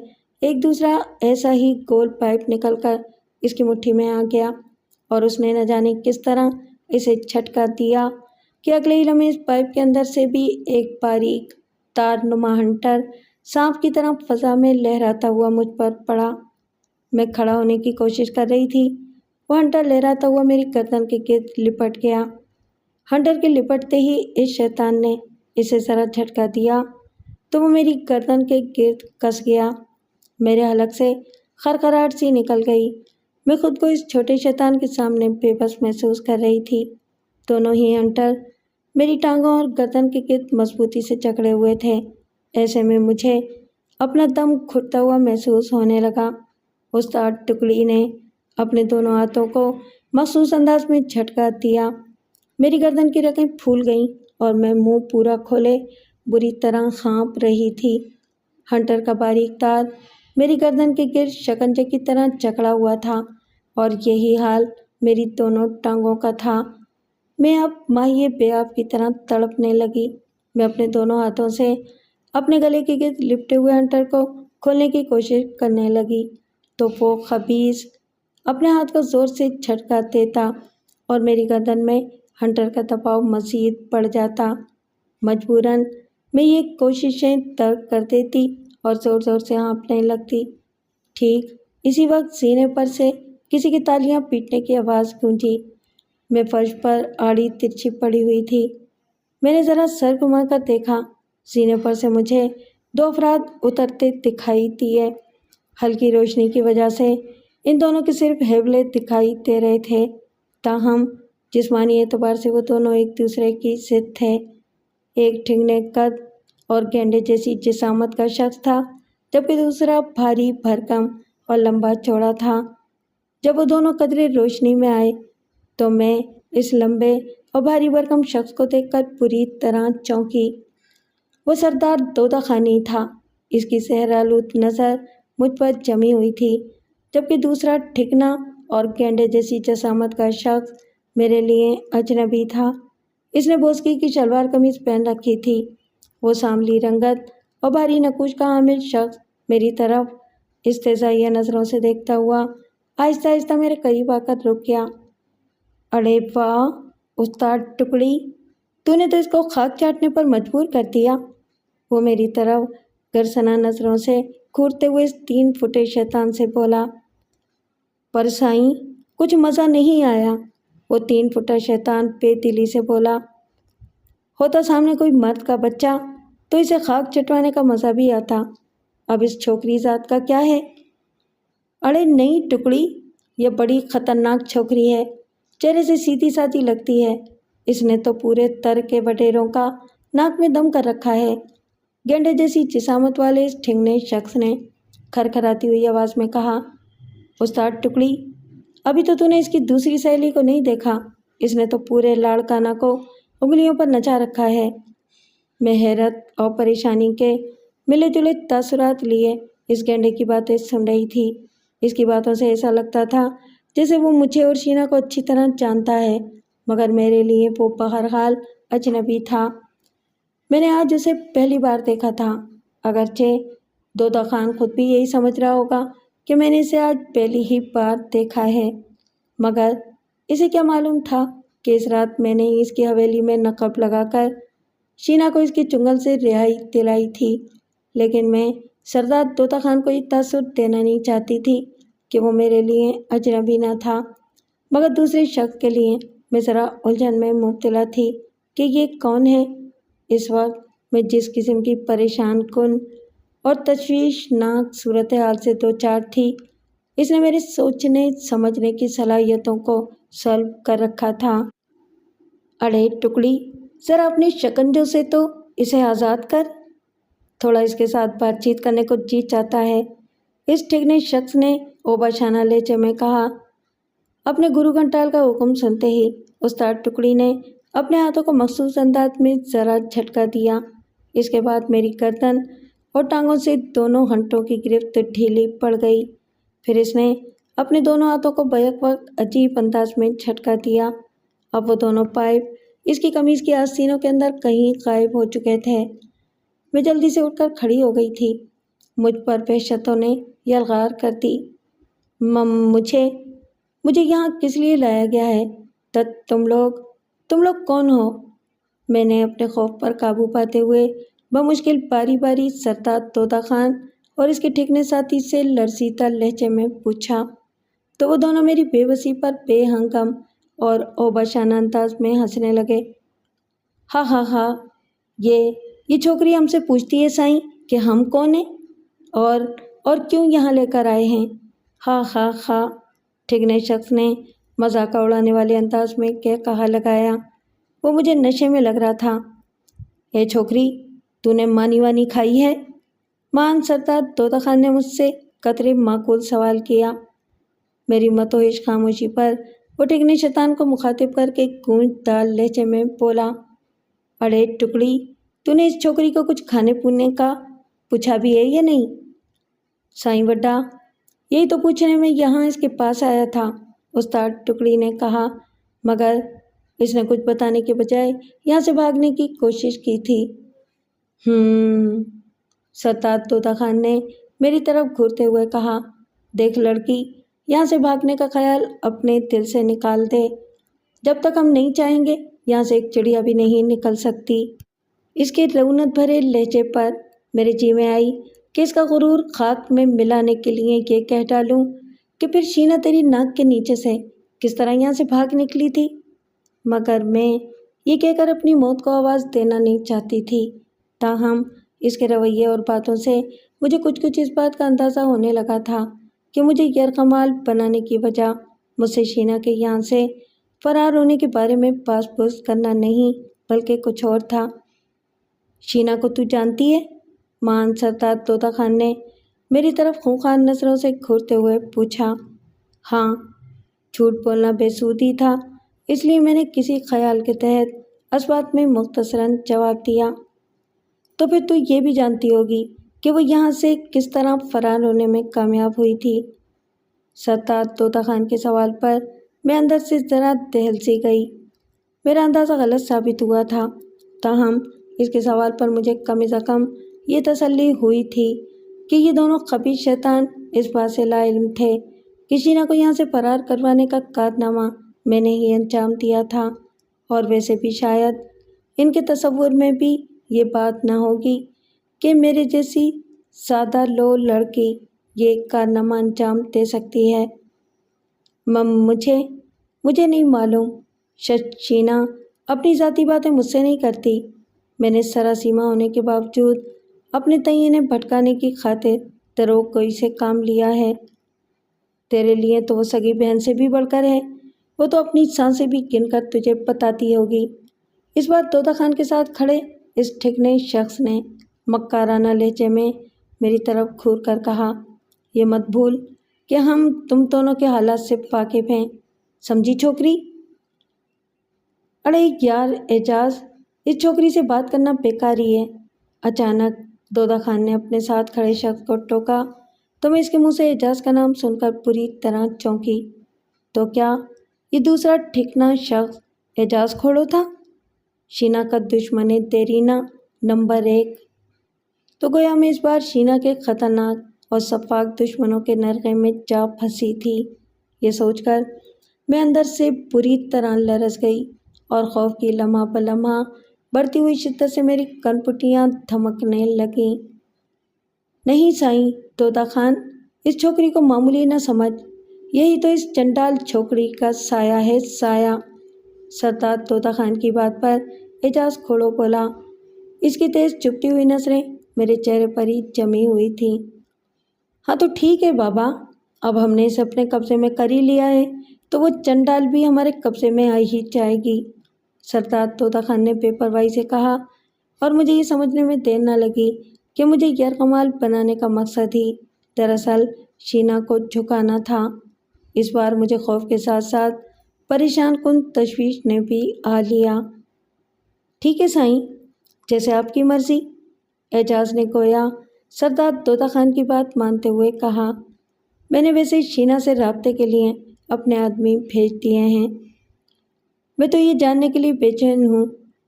ایک دوسرا ایسا ہی گول پائپ نکل کر اس کی مٹھی میں آ گیا اور اس نے نہ جانے کس طرح اسے جھٹکا دیا کہ اگلے ہی لمحے اس پائپ کے اندر سے بھی ایک باریک تار نما ہنٹر سانپ کی طرح فضا میں لہراتا ہوا مجھ پر پڑا۔ میں کھڑا ہونے کی کوشش کر رہی تھی، وہ ہنٹر لہراتا ہوا میری گردن کے گرد لپٹ گیا۔ ہنٹر کے لپٹتے ہی اس شیطان نے اسے ذرا جھٹکا دیا تو وہ میری گردن کے گرد کس گیا۔ میرے حلق سے خرخراہٹ سی نکل گئی۔ میں خود کو اس چھوٹے شیطان کے سامنے بے بس محسوس کر رہی تھی۔ دونوں ہی ہنٹر میری ٹانگوں اور گردن کے گرد مضبوطی سے جکڑے ہوئے تھے۔ ایسے میں مجھے اپنا دم گھٹتا ہوا محسوس ہونے لگا۔ استاد ٹکڑی نے اپنے دونوں ہاتھوں کو مخصوص انداز میں جھٹکا دیا۔ میری گردن کی رگیں پھول گئیں اور میں منہ پورا کھولے بری طرح ہانپ رہی تھی۔ ہنٹر کا باریک تار میری گردن کے گرد شکنجے کی طرح جکڑا ہوا تھا اور یہی حال میری دونوں ٹانگوں کا تھا۔ میں اب ماہی بیاب کی طرح تڑپنے لگی۔ میں اپنے دونوں ہاتھوں سے اپنے گلے کے گرد لپٹے ہوئے ہنٹر کو کھولنے کی کوشش کرنے لگی تو وہ خبیث اپنے ہاتھ کو زور سے جھٹکا دیتا اور میری گردن میں ہنٹر کا دباؤ مزید بڑھ جاتا۔ مجبوراً میں یہ کوششیں ترک کر دیتی اور زور زور سے ہانپنے لگتی۔ ٹھیک اسی وقت سینے پر سے کسی کی تالیاں پیٹنے کی آواز گونجی۔ میں فرش پر آڑی ترچھی پڑی ہوئی تھی۔ میں نے ذرا سر گھما کر دیکھا۔ سینے پر سے مجھے 2 افراد اترتے دکھائی دیے۔ ہلکی روشنی کی وجہ سے ان دونوں کے صرف ہیبلے دکھائی دے رہے تھے، تاہم جسمانی اعتبار سے وہ دونوں ایک دوسرے کی ضد تھے۔ ایک ٹھنگنے قد اور گینڈے جیسی جسامت کا شخص تھا، جبکہ دوسرا بھاری بھرکم اور لمبا چوڑا تھا۔ جب وہ دونوں قدرے روشنی میں آئے تو میں اس لمبے اور بھاری بھرکم شخص کو دیکھ کر پوری طرح چونکی۔ وہ سردار دودہ خانی تھا۔ اس کی سحرآلود نظر مجھ پر جمی ہوئی تھی، جبکہ دوسرا ٹھکنا اور گینڈے جیسی جسامت کا شخص میرے لیے اجنبی تھا۔ اس نے بوسکی کی شلوار قمیض پہن رکھی تھی۔ وہ سانولی رنگت اور بھاری نقوش کا حامل شخص میری طرف استہزائیہ نظروں سے دیکھتا ہوا آہستہ آہستہ میرے قریب آ کر رک گیا۔ اڑے واہ استاد ٹکڑی، تو نے تو اس کو خاک چاٹنے پر مجبور کر دیا۔ وہ میری طرف گرسنہ نظروں سے گھورتے ہوئے اس 3 فٹے شیطان سے بولا۔ پر سائیں کچھ مزہ نہیں آیا، وہ 3 فٹا شیطان بے دلی سے بولا۔ ہوتا سامنے کوئی مرد کا بچہ تو اسے خاک چٹوانے کا مزہ بھی آتا، اب اس چھوکری ذات کا کیا ہے؟ اڑے نہیں ٹکڑی، یہ بڑی خطرناک چھوکری ہے، چہرے سے سیدھی سادھی لگتی ہے، اس نے تو پورے تر کے وڈیروں کا ناک میں دم کر رکھا ہے، گینڈے جیسی جسامت والے اس ٹھنگنے شخص نے کھرکھراتی ہوئی آواز میں کہا۔ استاد ٹکڑی، ابھی تو نے اس کی دوسری سہیلی کو نہیں دیکھا، اس نے تو پورے لاڑکانہ کو انگلیوں پر نچا رکھا ہے۔ میں حیرت اور پریشانی کے ملے جلے تاثرات لیے اس گینڈے کی باتیں سن رہی تھی۔ اس کی باتوں سے ایسا لگتا تھا جیسے وہ مجھے اور شینا کو اچھی طرح جانتا ہے، مگر میرے لیے وہ بہرحال اجنبی تھا۔ میں نے آج اسے پہلی بار دیکھا تھا، اگرچہ دودہ خان خود بھی یہی سمجھ رہا ہوگا کہ میں نے اسے آج پہلی ہی بار دیکھا ہے، مگر اسے کیا معلوم تھا کہ اس رات میں نے اس کی حویلی میں نقب لگا کر شینا کو اس کی چنگل سے رہائی دلائی تھی۔ لیکن میں سردار دودہ خان کو یہ تاثر دینا نہیں چاہتی تھی کہ وہ میرے لیے اجنبی نہ تھا، مگر دوسرے شخص کے لیے میں ذرا الجھن میں مبتلا تھی کہ یہ کون ہے۔ اس وقت میں جس قسم کی پریشان کن اور تشویشناک صورتحال سے دوچار تھی، اس نے میرے سوچنے سمجھنے کی صلاحیتوں کو سلب کر رکھا تھا۔ اڑے ٹکڑی، ذرا اپنے شکنجوں سے تو اسے آزاد کر، تھوڑا اس کے ساتھ بات چیت کرنے کو جی چاہتا ہے، اس ٹھگنے شخص نے اوباشانہ لہجے میں کہا۔ اپنے گرو گھنٹال کا حکم سنتے ہی استاد ٹکڑی نے اپنے ہاتھوں کو مخصوص انداز میں ذرا جھٹکا دیا۔ اس کے بعد میری گردن اور ٹانگوں سے دونوں ہنٹوں کی گرفت ڈھیلی پڑ گئی۔ پھر اس نے اپنے دونوں ہاتھوں کو بیک وقت عجیب انداز میں جھٹکا دیا۔ اب وہ دونوں پائپ اس کی قمیض کی آستینوں کے اندر کہیں غائب ہو چکے تھے۔ میں جلدی سے اٹھ کر کھڑی ہو گئی تھی۔ مجھ پر وحشتوں نے یلغار کر دی۔ مجھے یہاں کس لیے لایا گیا ہے؟ تم لوگ کون ہو؟ میں نے اپنے خوف پر قابو پاتے ہوئے بمشکل باری باری سردار دودہ خان اور اس کے ٹھکنے ساتھی سے لرزیدہ لہجے میں پوچھا، تو وہ دونوں میری بے بسی پر بے ہنگم اور اوباشانہ انداز میں ہنسنے لگے۔ ہاں ہاں ہاں، یہ چھوکری ہم سے پوچھتی ہے سائیں کہ ہم کون ہیں اور کیوں یہاں لے کر آئے ہیں۔ ہاں ہاں ہاں، ٹھگنے شخص نے مذاق اڑانے والے انداز میں کہا لگایا۔ وہ مجھے نشے میں لگ رہا تھا۔ اے چھوکری، تو نے مانی وانی کھائی ہے؟ مان سردار دودہ خان نے مجھ سے قدرے معقول سوال کیا۔ میری متوحش خاموشی پر وہ ٹھگنے شیطان کو مخاطب کر کے گونج دار لہجے میں بولا۔ اڑے ٹکڑی، تو نے اس چھوکری کو کچھ کھانے پینے کا پوچھا بھی ہے یا نہیں؟ سائیں وڈا، یہی تو پوچھنے میں یہاں اس کے پاس آیا تھا، استاد ٹکڑی نے کہا، مگر اس نے کچھ بتانے کے بجائے یہاں سے بھاگنے کی کوشش کی تھی۔ سرتاج طوطا خان نے میری طرف گھورتے ہوئے کہا، دیکھ لڑکی، یہاں سے بھاگنے کا خیال اپنے دل سے نکال دے۔ جب تک ہم نہیں چاہیں گے یہاں سے ایک چڑیا بھی نہیں نکل سکتی۔ اس کے رونت بھرے لہجے پر میرے جی میں آئی کہ اس کا غرور خاک میں ملانے کے لیے یہ کہہ ڈالوں کہ پھر شینا تیری ناک کے نیچے سے کس طرح یہاں سے بھاگ نکلی تھی، مگر میں یہ کہہ کر اپنی موت کو آواز دینا نہیں چاہتی تھی۔ تاہم اس کے رویے اور باتوں سے مجھے کچھ اس بات کا اندازہ ہونے لگا تھا کہ مجھے یرغمال بنانے کی وجہ مجھ سے شینا کے یہاں سے فرار ہونے کے بارے میں پاس پوس کرنا نہیں بلکہ کچھ اور تھا۔ شینا کو تو جانتی ہے؟ مان سرتاج طوطا خان نے میری طرف خونخوار نظروں سے گھورتے ہوئے پوچھا۔ ہاں، جھوٹ بولنا بے سود ہی تھا، اس لیے میں نے کسی خیال کے تحت اس بات میں مختصراً جواب دیا۔ تو پھر تو یہ بھی جانتی ہوگی کہ وہ یہاں سے کس طرح فرار ہونے میں کامیاب ہوئی تھی۔ سرتاج طوطا خان کے سوال پر میں اندر سے ذرا دہل سی گئی۔ میرا اندازہ غلط ثابت ہوا تھا، تاہم اس کے سوال پر مجھے کم از کم یہ تسلی ہوئی تھی کہ یہ دونوں خبیث شیطان اس بات سے لا علم تھے کہ شینا کو یہاں سے فرار کروانے کا کارنامہ میں نے ہی انجام دیا تھا، اور ویسے بھی شاید ان کے تصور میں بھی یہ بات نہ ہوگی کہ میرے جیسی سادہ لو لڑکی یہ کارنامہ انجام دے سکتی ہے۔ مجھے نہیں معلوم، شاید شینا اپنی ذاتی باتیں مجھ سے نہیں کرتی۔ میں نے سراسیما ہونے کے باوجود اپنے تئیں انہیں بھٹکانے کی خاطر دروغ گوئی سے کام لیا ہے۔ تیرے لیے تو وہ سگی بہن سے بھی بڑھ کر ہے، وہ تو اپنی سانسیں بھی گن کر تجھے بتاتی ہوگی۔ اس بار طوطا خان کے ساتھ کھڑے اس ٹھکنے شخص نے مکارانہ لہجے میں میری طرف گھور کر کہا، یہ مت بھول کہ ہم تم دونوں کے حالات سے واقف ہیں، سمجھی چھوکری؟ ارے یار اعجاز، اس چھوکری سے بات کرنا بیکار ہی ہے۔ اچانک طوطا خان نے اپنے ساتھ کھڑے شخص کو ٹوکا تو میں اس کے منہ سے اعجاز کا نام سن کر پوری طرح چونکی۔ تو کیا یہ دوسرا ٹھکنا شخص اعجاز کھوڑو تھا؟ شینا کا دشمن دیرینہ نمبر 1۔ تو گویا میں اس بار شینا کے خطرناک اور شفاق دشمنوں کے نرغے میں جا پھنسی تھی۔ یہ سوچ کر میں اندر سے بری طرح لرز گئی اور خوف کی لمحہ بلمحہ بڑھتی ہوئی شدت سے میری کنپٹیاں دھمکنے لگیں۔ نہیں سائیں طوطا خان، اس چھوکری کو معمولی نہ سمجھ، یہی تو اس چنڈال چھوکری کا سایہ ہے، سایہ۔ سرتاج طوطا خان کی بات پر اعجاز کھوڑو بولا۔ اس کی تیز چپتی ہوئی نظریں میرے چہرے پر ہی جمی ہوئی تھیں۔ ہاں تو ٹھیک ہے بابا، اب ہم نے اسے اپنے قبضے میں کر ہی لیا ہے تو وہ چنڈال بھی ہمارے قبضے میں آ ہی جائے گی، سرتاج طوطا خان نے بے پرواہی سے کہا، اور مجھے یہ سمجھنے میں دیر نہ لگی کہ مجھے یرغمال بنانے کا مقصد ہی دراصل شینا کو جھکانا تھا۔ اس بار مجھے خوف کے ساتھ ساتھ پریشان کن تشویش نے بھی آ لیا۔ ٹھیک ہے سائیں، جیسے آپ کی مرضی، اعجاز نے گویا سرتاج طوطا خان کی بات مانتے ہوئے کہا۔ میں نے ویسے شینا سے رابطے کے لیے اپنے آدمی بھیج دیے ہیں۔ میں تو یہ جاننے کے لیے بے چین ہوں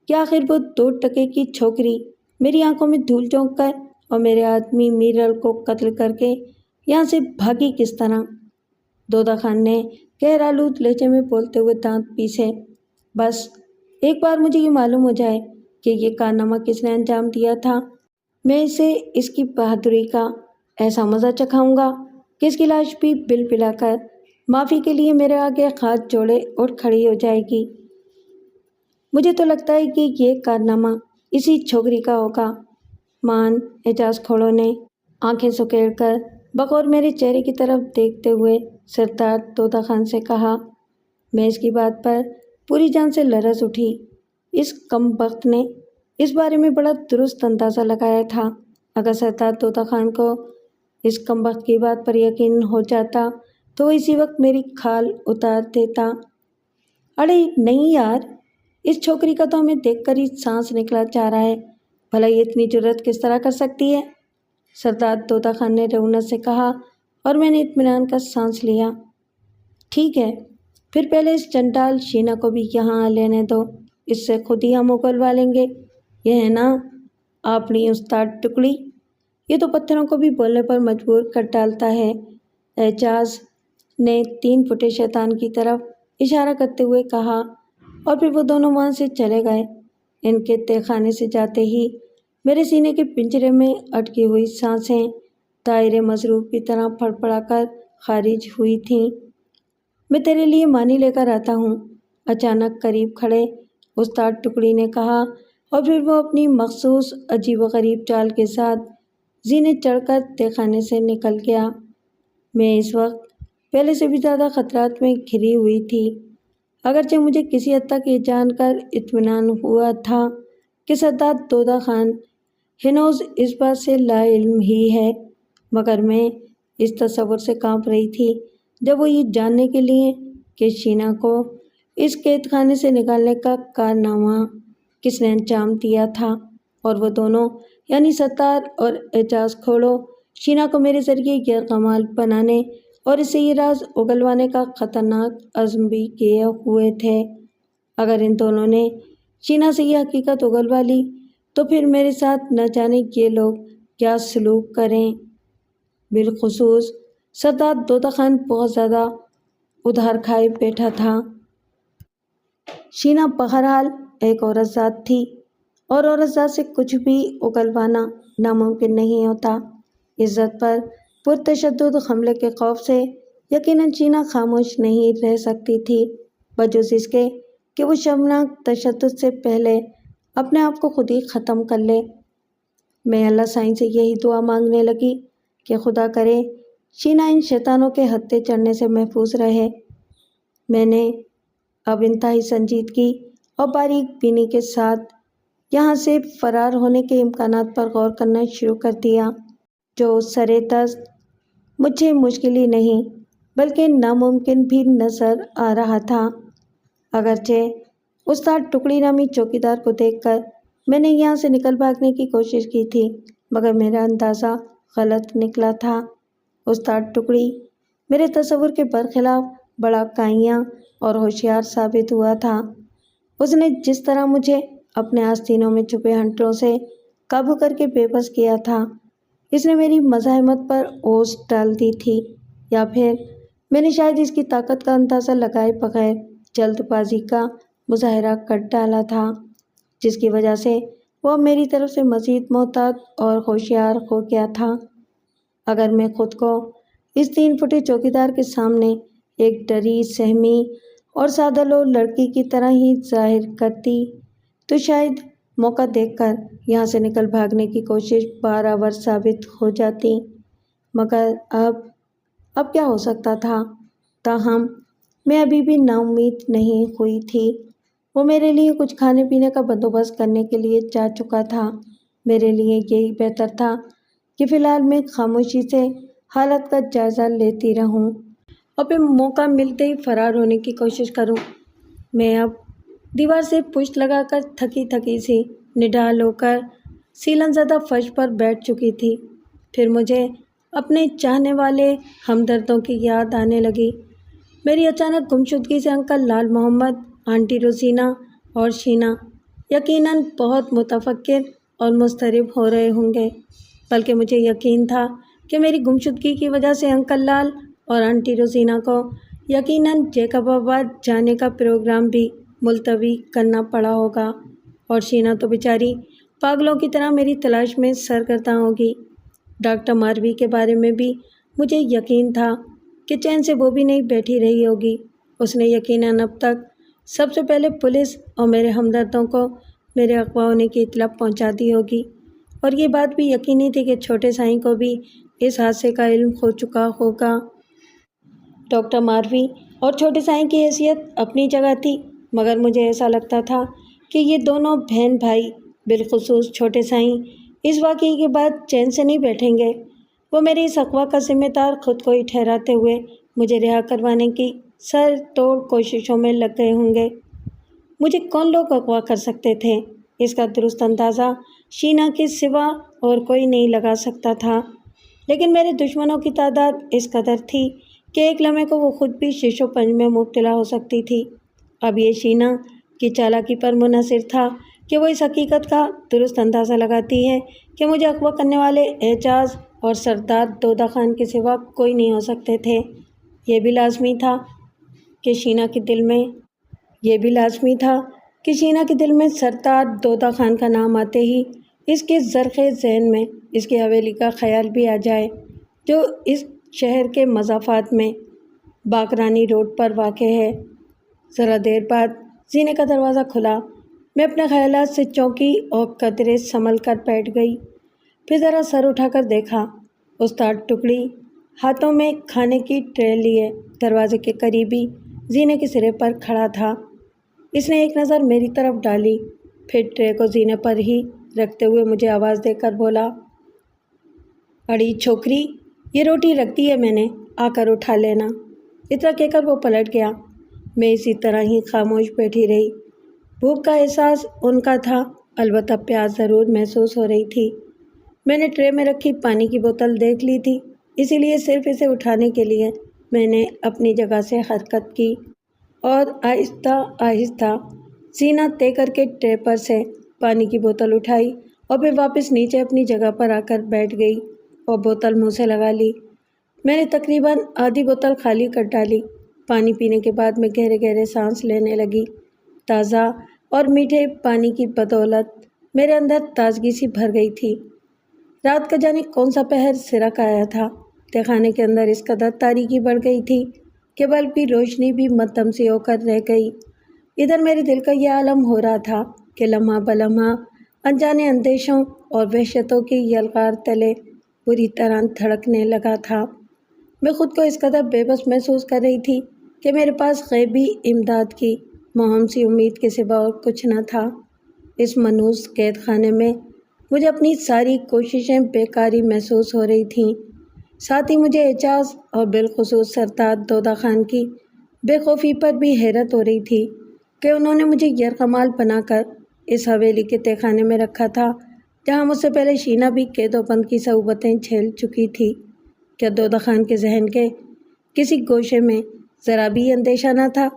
کہ آخر وہ 2 ٹکے کی چھوکری میری آنکھوں میں دھول جھونک کر اور میرے آدمی میرل کو قتل کر کے یہاں سے بھاگی کس طرح؟ طوطا خان نے قہرآلود لہجے میں بولتے ہوئے دانت پیسے۔ بس ایک بار مجھے یہ معلوم ہو جائے کہ یہ کارنامہ کس نے انجام دیا تھا، میں اسے اس کی بہادری کا ایسا مزہ چکھاؤں گا کہ اس کی لاش بھی بل بلا کر معافی کے لیے میرے آگے ہاتھ جوڑے اٹھ کھڑی ہو جائے گی۔ مجھے تو لگتا ہے کہ یہ کارنامہ اسی چھوکری کا ہوگا۔ مان اعجاز کھوڑوں نے آنکھیں سکیڑ کر بغور میرے چہرے کی طرف دیکھتے ہوئے سرتاج طوطا خان سے کہا۔ میں اس کی بات پر پوری جان سے لرز اٹھی۔ اس کم بخت نے اس بارے میں بڑا درست اندازہ لگایا تھا۔ اگر سرتاج طوطا خان کو اس کم بخت کی بات پر یقین ہو جاتا تو وہ اسی وقت میری کھال اتار دیتا۔ ارے نہیں یار، اس چھوکری کا تو ہمیں دیکھ کر ہی سانس نکلا جا رہا ہے، بھلا یہ اتنی جرأت کس طرح کر سکتی ہے؟ سرتاج طوطا خان نے رعونت سے کہا، اور میں نے اطمینان کا سانس لیا۔ ٹھیک ہے، پھر پہلے اس چنڈال شینا کو بھی یہاں لینے دو، اس سے خود ہی ہم اگلوا لیں گے۔ یہ ہے نا اپنی استاد ٹکڑی، یہ تو پتھروں کو بھی بولنے پر مجبور کر ڈالتا ہے۔ اعجاز نے 3 فٹے شیطان کی طرف اشارہ کرتے ہوئے کہا، اور پھر وہ دونوں وہاں سے چلے گئے۔ ان کے تہہ خانے سے جاتے ہی میرے سینے کے پنجرے میں اٹکی ہوئی سانسیں دائرے مضروب کی طرح پھڑ پڑا کر خارج ہوئی تھیں۔ میں تیرے لیے مانی لے کر آتا ہوں، اچانک قریب کھڑے استاد ٹکڑی نے کہا، اور پھر وہ اپنی مخصوص عجیب و غریب چال کے ساتھ زینے چڑھ کر تہہ خانے سے نکل گیا۔ میں اس وقت پہلے سے بھی زیادہ خطرات میں گھری ہوئی تھی، اگرچہ مجھے کسی حد تک یہ جان کر اطمینان ہوا تھا کہ سردار دودہ خان ہنوز اس بات سے لا علم ہی ہے، مگر میں اس تصور سے کانپ رہی تھی جب وہ یہ جاننے کے لیے کہ شینا کو اس قید خانے سے نکالنے کا کارنامہ کس نے انجام دیا تھا، اور وہ دونوں یعنی ستار اور اعجاز کھوڑو شینا کو میرے ذریعے یرغمال بنانے اور اسے یہ راز اگلوانے کا خطرناک عزم بھی کیے ہوئے تھے۔ اگر ان دونوں نے شینا سے یہ حقیقت اگلوا لی تو پھر میرے ساتھ نہ جانے یہ لوگ کیا سلوک کریں۔ بالخصوص سردار دودہ خان بہت زیادہ ادھار کھائے بیٹھا تھا۔ شینا بہرحال ایک عورت ذات تھی، اور عورت ذات سے کچھ بھی اگلوانا ناممکن نہیں ہوتا۔ عزت پر پرتشدد حملے کے خوف سے یقیناً شینا خاموش نہیں رہ سکتی تھی، بجز اس کے کہ وہ شرمناک تشدد سے پہلے اپنے آپ کو خود ہی ختم کر لے۔ میں اللہ سائیں سے یہی دعا مانگنے لگی کہ خدا کرے شینا ان شیطانوں کے ہتھے چڑھنے سے محفوظ رہے۔ میں نے اب انتہائی سنجیدگی اور باریک بینی کے ساتھ یہاں سے فرار ہونے کے امکانات پر غور کرنا شروع کر دیا، جو سرے دست مجھے مشکل ہی نہیں بلکہ ناممکن بھی نظر آ رہا تھا۔ اگرچہ استاد ٹکڑی نامی چوکیدار کو دیکھ کر میں نے یہاں سے نکل بھاگنے کی کوشش کی تھی، مگر میرا اندازہ غلط نکلا تھا۔ استاد ٹکڑی میرے تصور کے برخلاف بڑا کائیاں اور ہوشیار ثابت ہوا تھا۔ اس نے جس طرح مجھے اپنے آستینوں میں چھپے ہنٹروں سے قابو کر کے بے بس کیا تھا، اس نے میری مزاحمت پر اوس ڈال دی تھی، یا پھر میں نے شاید اس کی طاقت کا اندازہ لگائے بغیر جلد بازی کا مظاہرہ کر ڈالا تھا، جس کی وجہ سے وہ اب میری طرف سے مزید محتاط اور ہوشیار ہو گیا تھا۔ اگر میں خود کو اس 3 فٹے چوکیدار کے سامنے ایک ڈری سہمی اور سادہ لو لڑکی کی طرح ہی ظاہر کرتی تو شاید موقع دیکھ کر یہاں سے نکل بھاگنے کی کوشش بارآور ثابت ہو جاتی، مگر اب کیا ہو سکتا تھا؟ تاہم میں ابھی بھی نا امید نہیں ہوئی تھی۔ وہ میرے لیے کچھ کھانے پینے کا بندوبست کرنے کے لیے جا چکا تھا۔ میرے لیے یہی بہتر تھا کہ فی الحال میں خاموشی سے حالت کا جائزہ لیتی رہوں اور پھر موقع ملتے ہی فرار ہونے کی کوشش کروں۔ میں اب دیوار سے پشت لگا کر تھکی تھکی سی نڈال ہو کر سیلن زدہ فرش پر بیٹھ چکی تھی۔ پھر مجھے اپنے چاہنے والے ہمدردوں کی یاد آنے لگی۔ میری اچانک گمشدگی سے انکل لال محمد، آنٹی روزینہ اور شینا یقیناً بہت متفکر اور مضطرب ہو رہے ہوں گے، بلکہ مجھے یقین تھا کہ میری گمشدگی کی وجہ سے انکل لال اور آنٹی روزینہ کو یقیناً جیکب آباد جانے کا پروگرام بھی ملتوی کرنا پڑا ہوگا، اور شینا تو بیچاری پاگلوں کی طرح میری تلاش میں سرگرداں ہوگی۔ ڈاکٹر ماروی کے بارے میں بھی مجھے یقین تھا کہ چین سے وہ بھی نہیں بیٹھی رہی ہوگی۔ اس نے یقیناً اب تک سب سے پہلے پولیس اور میرے ہمدردوں کو میرے اغوا ہونے کی اطلاع پہنچا دی ہوگی، اور یہ بات بھی یقینی تھی کہ چھوٹے سائیں کو بھی اس حادثے کا علم ہو چکا ہوگا۔ ڈاکٹر ماروی اور چھوٹے سائیں کی حیثیت اپنی جگہ تھی، مگر مجھے ایسا لگتا تھا کہ یہ دونوں بہن بھائی، بالخصوص چھوٹے سائیں، اس واقعے کے بعد چین سے نہیں بیٹھیں گے۔ وہ میرے اس اغوا کا ذمہ دار خود کو ہی ٹھہراتے ہوئے مجھے رہا کروانے کی سر توڑ کوششوں میں لگ گئے ہوں گے۔ مجھے کون لوگ اغوا کر سکتے تھے، اس کا درست اندازہ شینا کے سوا اور کوئی نہیں لگا سکتا تھا، لیکن میرے دشمنوں کی تعداد اس قدر تھی کہ ایک لمحے کو وہ خود بھی شیشو پنج میں مبتلا ہو سکتی تھی۔ اب یہ شینا کی چالاکی پر منحصر تھا کہ وہ اس حقیقت کا درست اندازہ لگاتی ہے کہ مجھے اغوا کرنے والے اعجاز اور سردار دودہ خان کے سوا کوئی نہیں ہو سکتے تھے۔ یہ بھی لازمی تھا کہ شینا کے دل میں سردار دودہ خان کا نام آتے ہی اس کے زرخِ ذہن میں اس کی حویلی کا خیال بھی آ جائے، جو اس شہر کے مضافات میں باقرانی روڈ پر واقع ہے۔ ذرا دیر بعد زینے کا دروازہ کھلا۔ میں اپنے خیالات سے چونکی اور قدرے سنبھل کر بیٹھ گئی۔ پھر ذرا سر اٹھا کر دیکھا۔ استاد ٹکڑی ہاتھوں میں کھانے کی ٹرے لیے دروازے کے قریبی زینے کے سرے پر کھڑا تھا۔ اس نے ایک نظر میری طرف ڈالی، پھر ٹرے کو زینے پر ہی رکھتے ہوئے مجھے آواز دے کر بولا، اڑی چھوکری، یہ روٹی رکھ دی ہے میں نے، آ کر اٹھا لینا۔ اتنا کہہ کر وہ پلٹ گیا۔ میں اسی طرح ہی خاموش بیٹھی رہی۔ بھوک کا احساس ان کا تھا، البتہ پیاس ضرور محسوس ہو رہی تھی۔ میں نے ٹرے میں رکھی پانی کی بوتل دیکھ لی تھی، اسی لیے صرف اسے اٹھانے کے لیے میں نے اپنی جگہ سے حرکت کی اور آہستہ آہستہ سینہ طے کر کے ٹرے پر سے پانی کی بوتل اٹھائی اور پھر واپس نیچے اپنی جگہ پر آ کر بیٹھ گئی اور بوتل منہ سے لگا لی۔ میں نے تقریباً آدھی بوتل خالی کر ڈالی۔ پانی پینے کے بعد میں گہرے گہرے سانس لینے لگی۔ تازہ اور میٹھے پانی کی بدولت میرے اندر تازگی سی بھر گئی تھی۔ رات کا جانے کون سا پہر سرک آیا تھا۔ تہہ خانے کے اندر اس قدر تاریکی بڑھ گئی تھی کہ بلب کی روشنی بھی مدھم سی ہو کر رہ گئی۔ ادھر میرے دل کا یہ عالم ہو رہا تھا کہ لمحہ بلمحہ انجانے اندیشوں اور وحشتوں کی یلغار تلے بری طرح دھڑکنے لگا تھا۔ میں خود کو اس قدر بے بس محسوس کر رہی تھی کہ میرے پاس غیبی امداد کی مہم سی امید کے سوا اور کچھ نہ تھا۔ اس منحوس قید خانے میں مجھے اپنی ساری کوششیں بیکاری محسوس ہو رہی تھیں۔ ساتھ ہی مجھے اعجاز اور بالخصوص سردار دودہ خان کی بے خوفی پر بھی حیرت ہو رہی تھی کہ انہوں نے مجھے یرغمال بنا کر اس حویلی کے تہہ خانے میں رکھا تھا جہاں مجھ سے پہلے شینا بھی قید و بند کی صعوبتیں جھیل چکی تھی۔ کیا دودہ خان کے ذہن کے کسی گوشے میں ذرا بھی اندیشہ نہ تھا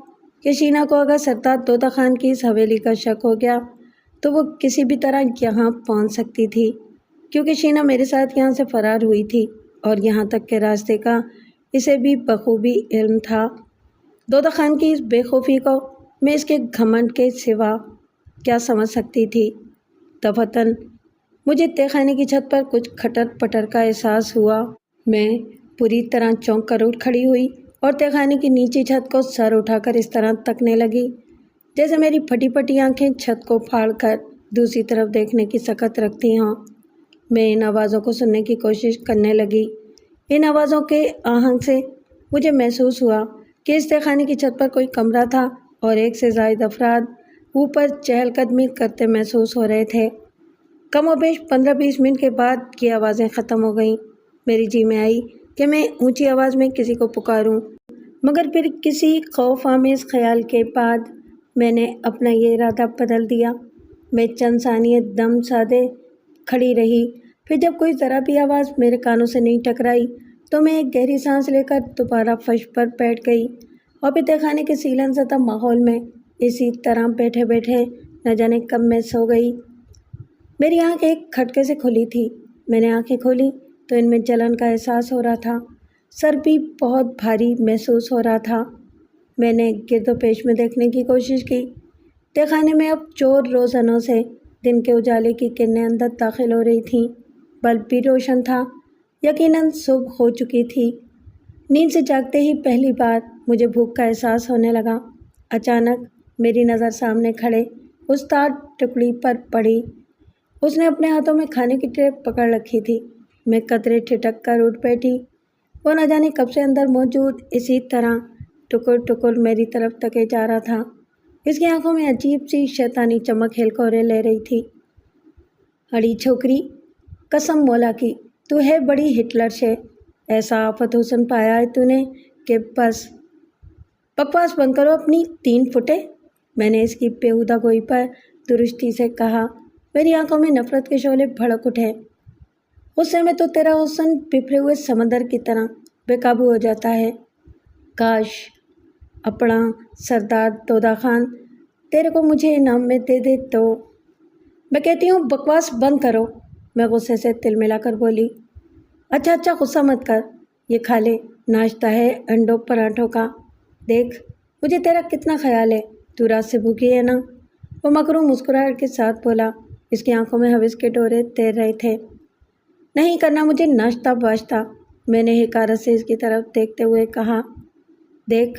کہ شینا کو اگر سردار دودہ خان کی اس حویلی کا شک ہو گیا تو وہ کسی بھی طرح یہاں پہنچ سکتی تھی، کیونکہ شینا میرے ساتھ یہاں سے فرار ہوئی تھی اور یہاں تک کے راستے کا اسے بھی بخوبی علم تھا۔ دودہ خان کی اس بے خوفی کو میں اس کے گھمنڈ کے سوا کیا سمجھ سکتی تھی؟ دفعتاً مجھے تہہ خانے کی چھت پر کچھ کھٹر پٹر کا احساس ہوا۔ میں پوری طرح چونک کر اٹھ کھڑی ہوئی اور تہہ خانے کی نیچی چھت کو سر اٹھا کر اس طرح تکنے لگی جیسے میری پھٹی پھٹی آنکھیں چھت کو پھاڑ کر دوسری طرف دیکھنے کی سخت رکھتی ہوں۔ میں ان آوازوں کو سننے کی کوشش کرنے لگی۔ ان آوازوں کے آہنگ سے مجھے محسوس ہوا کہ اس تہہ خانے کی چھت پر کوئی کمرہ تھا اور ایک سے زائد افراد اوپر چہل قدمی کرتے محسوس ہو رہے تھے۔ کم و بیش 15-20 منٹ کے بعد یہ آوازیں ختم ہو گئیں۔ میری جی میں آئی کہ میں اونچی آواز میں کسی کو پکاروں، مگر پھر کسی خوف آمیز خیال کے بعد میں نے اپنا یہ ارادہ بدل دیا۔ میں چند ثانیے دم سادے کھڑی رہی، پھر جب کوئی ذرا بھی آواز میرے کانوں سے نہیں ٹکرائی تو میں ایک گہری سانس لے کر دوبارہ فرش پر بیٹھ گئی اور پھر تہہ خانے کے سیلن زدہ ماحول میں اسی طرح بیٹھے بیٹھے نہ جانے کب میں سو گئی۔ میری آنکھ ایک کھٹکے سے کھلی تھی۔ میں نے آنکھیں کھولی تو ان میں جلن کا احساس ہو رہا تھا، سر بھی بہت بھاری محسوس ہو رہا تھا۔ میں نے گرد و پیش میں دیکھنے کی کوشش کی۔ تہہ خانے میں اب چور روزنوں سے دن کے اجالے کی کرنیں اندر داخل ہو رہی تھیں۔ بلب بھی روشن تھا، یقیناً صبح ہو چکی تھی۔ نیند سے جاگتے ہی پہلی بار مجھے بھوک کا احساس ہونے لگا۔ اچانک میری نظر سامنے کھڑے استاد ٹکڑی پر پڑی۔ اس نے اپنے ہاتھوں میں کھانے کی ٹرے پکڑ رکھی تھی۔ میں قدرے ٹھٹک کر اٹھ بیٹھی۔ وہ نہ جانے کب سے اندر موجود اسی طرح ٹکر ٹکر میری طرف تکے جا رہا تھا۔ اس کی آنکھوں میں عجیب سی شیطانی چمک ہلکورے لے رہی تھی۔ اڑی چھوکری، قسم مولا کی تو ہے بڑی ہٹلر شے، ایسا آفت حسن پایا ہے تو نے کہ بس۔ بکواس بند کرو اپنی 3 فٹے، میں نے اس کی بیہودہ گوئی پر درستی سے کہا۔ میری آنکھوں میں نفرت کے شعلے بھڑک اٹھے۔ غصے میں تو تیرا حسن بفرے ہوئے سمندر کی طرح بے قابو ہو جاتا ہے۔ کاش اپنا سردار تودا خان تیرے کو مجھے انعام میں دے دے تو۔ میں کہتی ہوں بکواس بند کرو، میں غصے سے تل ملا کر بولی۔ اچھا غصہ مت کر، یہ کھا لے، ناشتہ ہے انڈوں پراٹھوں کا۔ دیکھ مجھے تیرا کتنا خیال ہے، تو رات سے بھوکی ہے نا؟ وہ مکروں مسکراہٹ کے ساتھ بولا۔ اس کی آنکھوں میں ہوس کے ڈورے تیر رہے تھے۔ نہیں کرنا مجھے ناشتہ واشتہ، میں نے حقارت سے اس کی طرف دیکھتے ہوئے کہا۔ دیکھ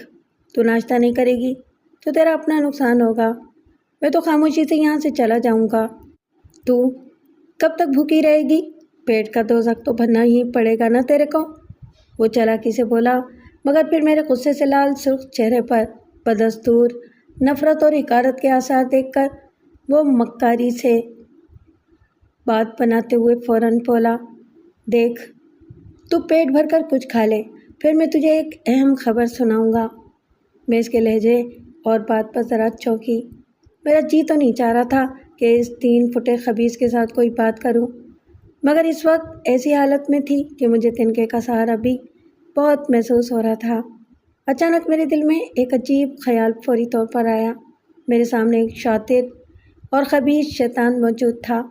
تو ناشتہ نہیں کرے گی تو تیرا اپنا نقصان ہوگا، میں تو خاموشی سے یہاں سے چلا جاؤں گا۔ تو کب تک بھوکی رہے گی؟ پیٹ کا دوزخ تو بھرنا ہی پڑے گا نا تیرے کو، وہ چالاکی سے بولا، مگر پھر میرے غصے سے لال سرخ چہرے پر بدستور نفرت اور حقارت کے آثار دیکھ کر وہ مکاری سے بات بناتے ہوئے فوراً بولا۔ دیکھ تو پیٹ بھر کر کچھ کھا لے، پھر میں تجھے ایک اہم خبر سناؤں گا۔ میں اس کے لہجے اور بات پر ذرا چونکی۔ میرا جی تو نہیں چاہ رہا تھا کہ اس 3 فٹے خبیث کے ساتھ کوئی بات کروں، مگر اس وقت ایسی حالت میں تھی کہ مجھے تنکے کا سہارا بھی بہت محسوس ہو رہا تھا۔ اچانک میرے دل میں ایک عجیب خیال فوری طور پر آیا۔ میرے سامنے ایک شاطر اور خبیث شیطان موجود تھا،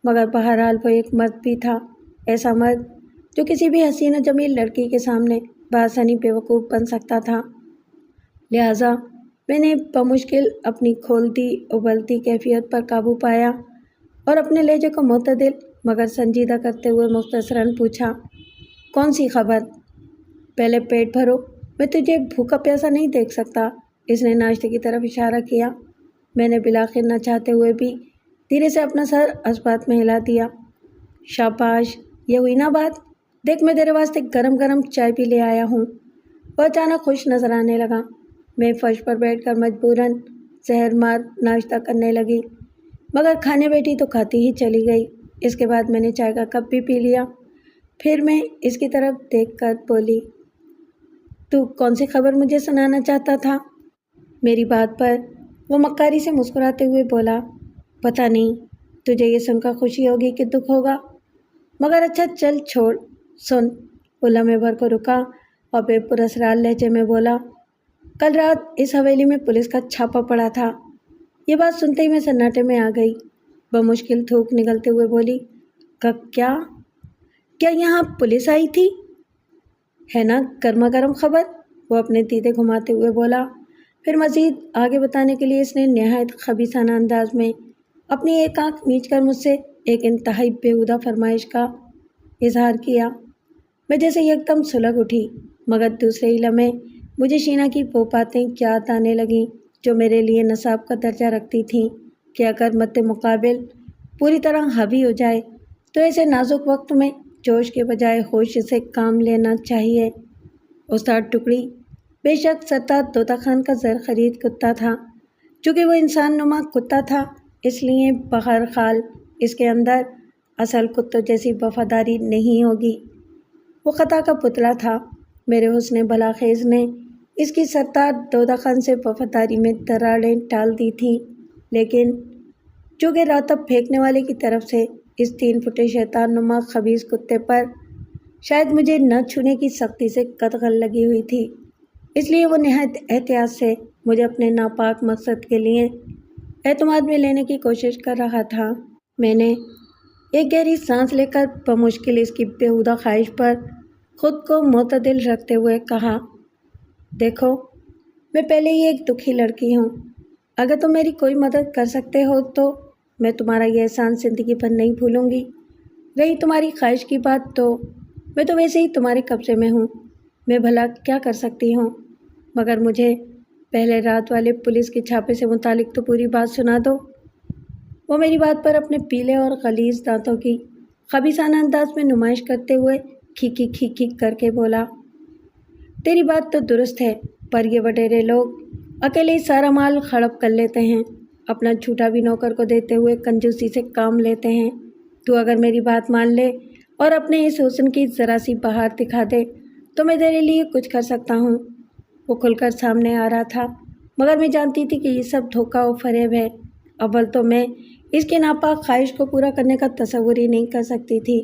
مگر بہرحال وہ ایک مرد بھی تھا، ایسا مرد جو کسی بھی حسین و جمیل لڑکی کے سامنے بآسانی بیوقوف بن سکتا تھا۔ لہٰذا میں نے بمشکل اپنی کھولتی ابلتی کیفیت پر قابو پایا اور اپنے لہجے کو معتدل مگر سنجیدہ کرتے ہوئے مختصراً پوچھا، کون سی خبر؟ پہلے پیٹ بھرو، میں تجھے بھوکا پیاسا نہیں دیکھ سکتا۔ اس نے ناشتے کی طرف اشارہ کیا۔ میں نے بلاخر نہ چاہتے ہوئے بھی دھیرے سے اپنا سر اس بات میں ہلا دیا۔ شاباش، یہ ہوئی نا بات، دیکھ میں تیرے واسطے گرم گرم چائے بھی لے آیا ہوں۔ وہ اچانک خوش نظر آنے لگا۔ میں فرش پر بیٹھ کر مجبوراً زہر مار ناشتہ کرنے لگی، مگر کھانے بیٹھی تو کھاتی ہی چلی گئی۔ اس کے بعد میں نے چائے کا کپ بھی پی لیا۔ پھر میں اس کی طرف دیکھ کر بولی، تو کون سی خبر مجھے سنانا چاہتا تھا؟ میری بات پر وہ مکاری سے مسکراتے ہوئے بولا، پتہ نہیں، تجھے یہ سن کر خوشی ہوگی کہ دکھ ہوگا، مگر اچھا چل چھوڑ، سن۔ وہ لمحے بھر کو رکا اور بے پراسرار لہجے میں بولا، کل رات اس حویلی میں پولیس کا چھاپا پڑا تھا۔ یہ بات سنتے ہی میں سناٹے میں آ گئی۔ بمشکل تھوک نگلتے ہوئے بولی، کیا یہاں پولیس آئی تھی؟ ہے نا گرما گرم خبر، وہ اپنے دیدے گھماتے ہوئے بولا۔ پھر مزید آگے بتانے کے لیے اس نے نہایت خبیثانہ انداز میں اپنی ایک آنکھ میچ کر مجھ سے ایک انتہائی بیہودہ فرمائش کا اظہار کیا۔ میں جیسے یکدم سلگ اٹھی، مگر دوسرے ہی لمحے مجھے شینا کی وہ باتیں یاد آنے لگیں جو میرے لیے نصاب کا درجہ رکھتی تھیں کہ اگر مد مقابل پوری طرح حاوی ہو جائے تو ایسے نازک وقت میں جوش کے بجائے ہوش سے کام لینا چاہیے۔ استاد ٹکڑی بے شک سردار طوطا خان کا زر خرید کتا تھا، چونکہ وہ انسان نما کتا تھا، اس لیے بہرحال اس کے اندر اصل کتوں جیسی وفاداری نہیں ہوگی۔ وہ خطا کا پتلا تھا۔ میرے حسن بلاخیز نے اس کی سردار طوطا خان سے وفاداری میں دراڑیں ڈال دی تھیں، لیکن چونکہ راتب پھینکنے والے کی طرف سے اس 3 فٹے شیطان نما خبیث کتے پر شاید مجھے نہ چھونے کی سختی سے قدغن لگی ہوئی تھی، اس لیے وہ نہایت احتیاط سے مجھے اپنے ناپاک مقصد کے لیے اعتماد میں لینے کی کوشش کر رہا تھا۔ میں نے ایک گہری سانس لے کر بمشکل اس کی بیہودہ خواہش پر خود کو معتدل رکھتے ہوئے کہا، دیکھو میں پہلے ہی ایک دکھی لڑکی ہوں، اگر تم میری کوئی مدد کر سکتے ہو تو میں تمہارا یہ احسان زندگی بھر نہیں بھولوں گی۔ رہی تمہاری خواہش کی بات تو میں تو ویسے ہی تمہارے قبضے میں ہوں، میں بھلا کیا کر سکتی ہوں، مگر مجھے پہلے رات والے پولیس کے چھاپے سے متعلق تو پوری بات سنا دو۔ وہ میری بات پر اپنے پیلے اور غلیظ دانتوں کی خبیثانہ انداز میں نمائش کرتے ہوئے کھیکی کھیکی کر کے بولا، تیری بات تو درست ہے، پر یہ وڈیرے لوگ اکیلے ہی سارا مال ہڑپ کر لیتے ہیں، اپنا جھوٹا بھی نوکر کو دیتے ہوئے کنجوسی سے کام لیتے ہیں۔ تو اگر میری بات مان لے اور اپنے اس حسن کی ذرا سی بہار دکھا دے تو میں تیرے لیے کچھ کر سکتا ہوں۔ وہ کھل کر سامنے آ رہا تھا، مگر میں جانتی تھی کہ یہ سب دھوکہ و فریب ہے۔ اول تو میں اس کی ناپاک خواہش کو پورا کرنے کا تصور ہی نہیں کر سکتی تھی،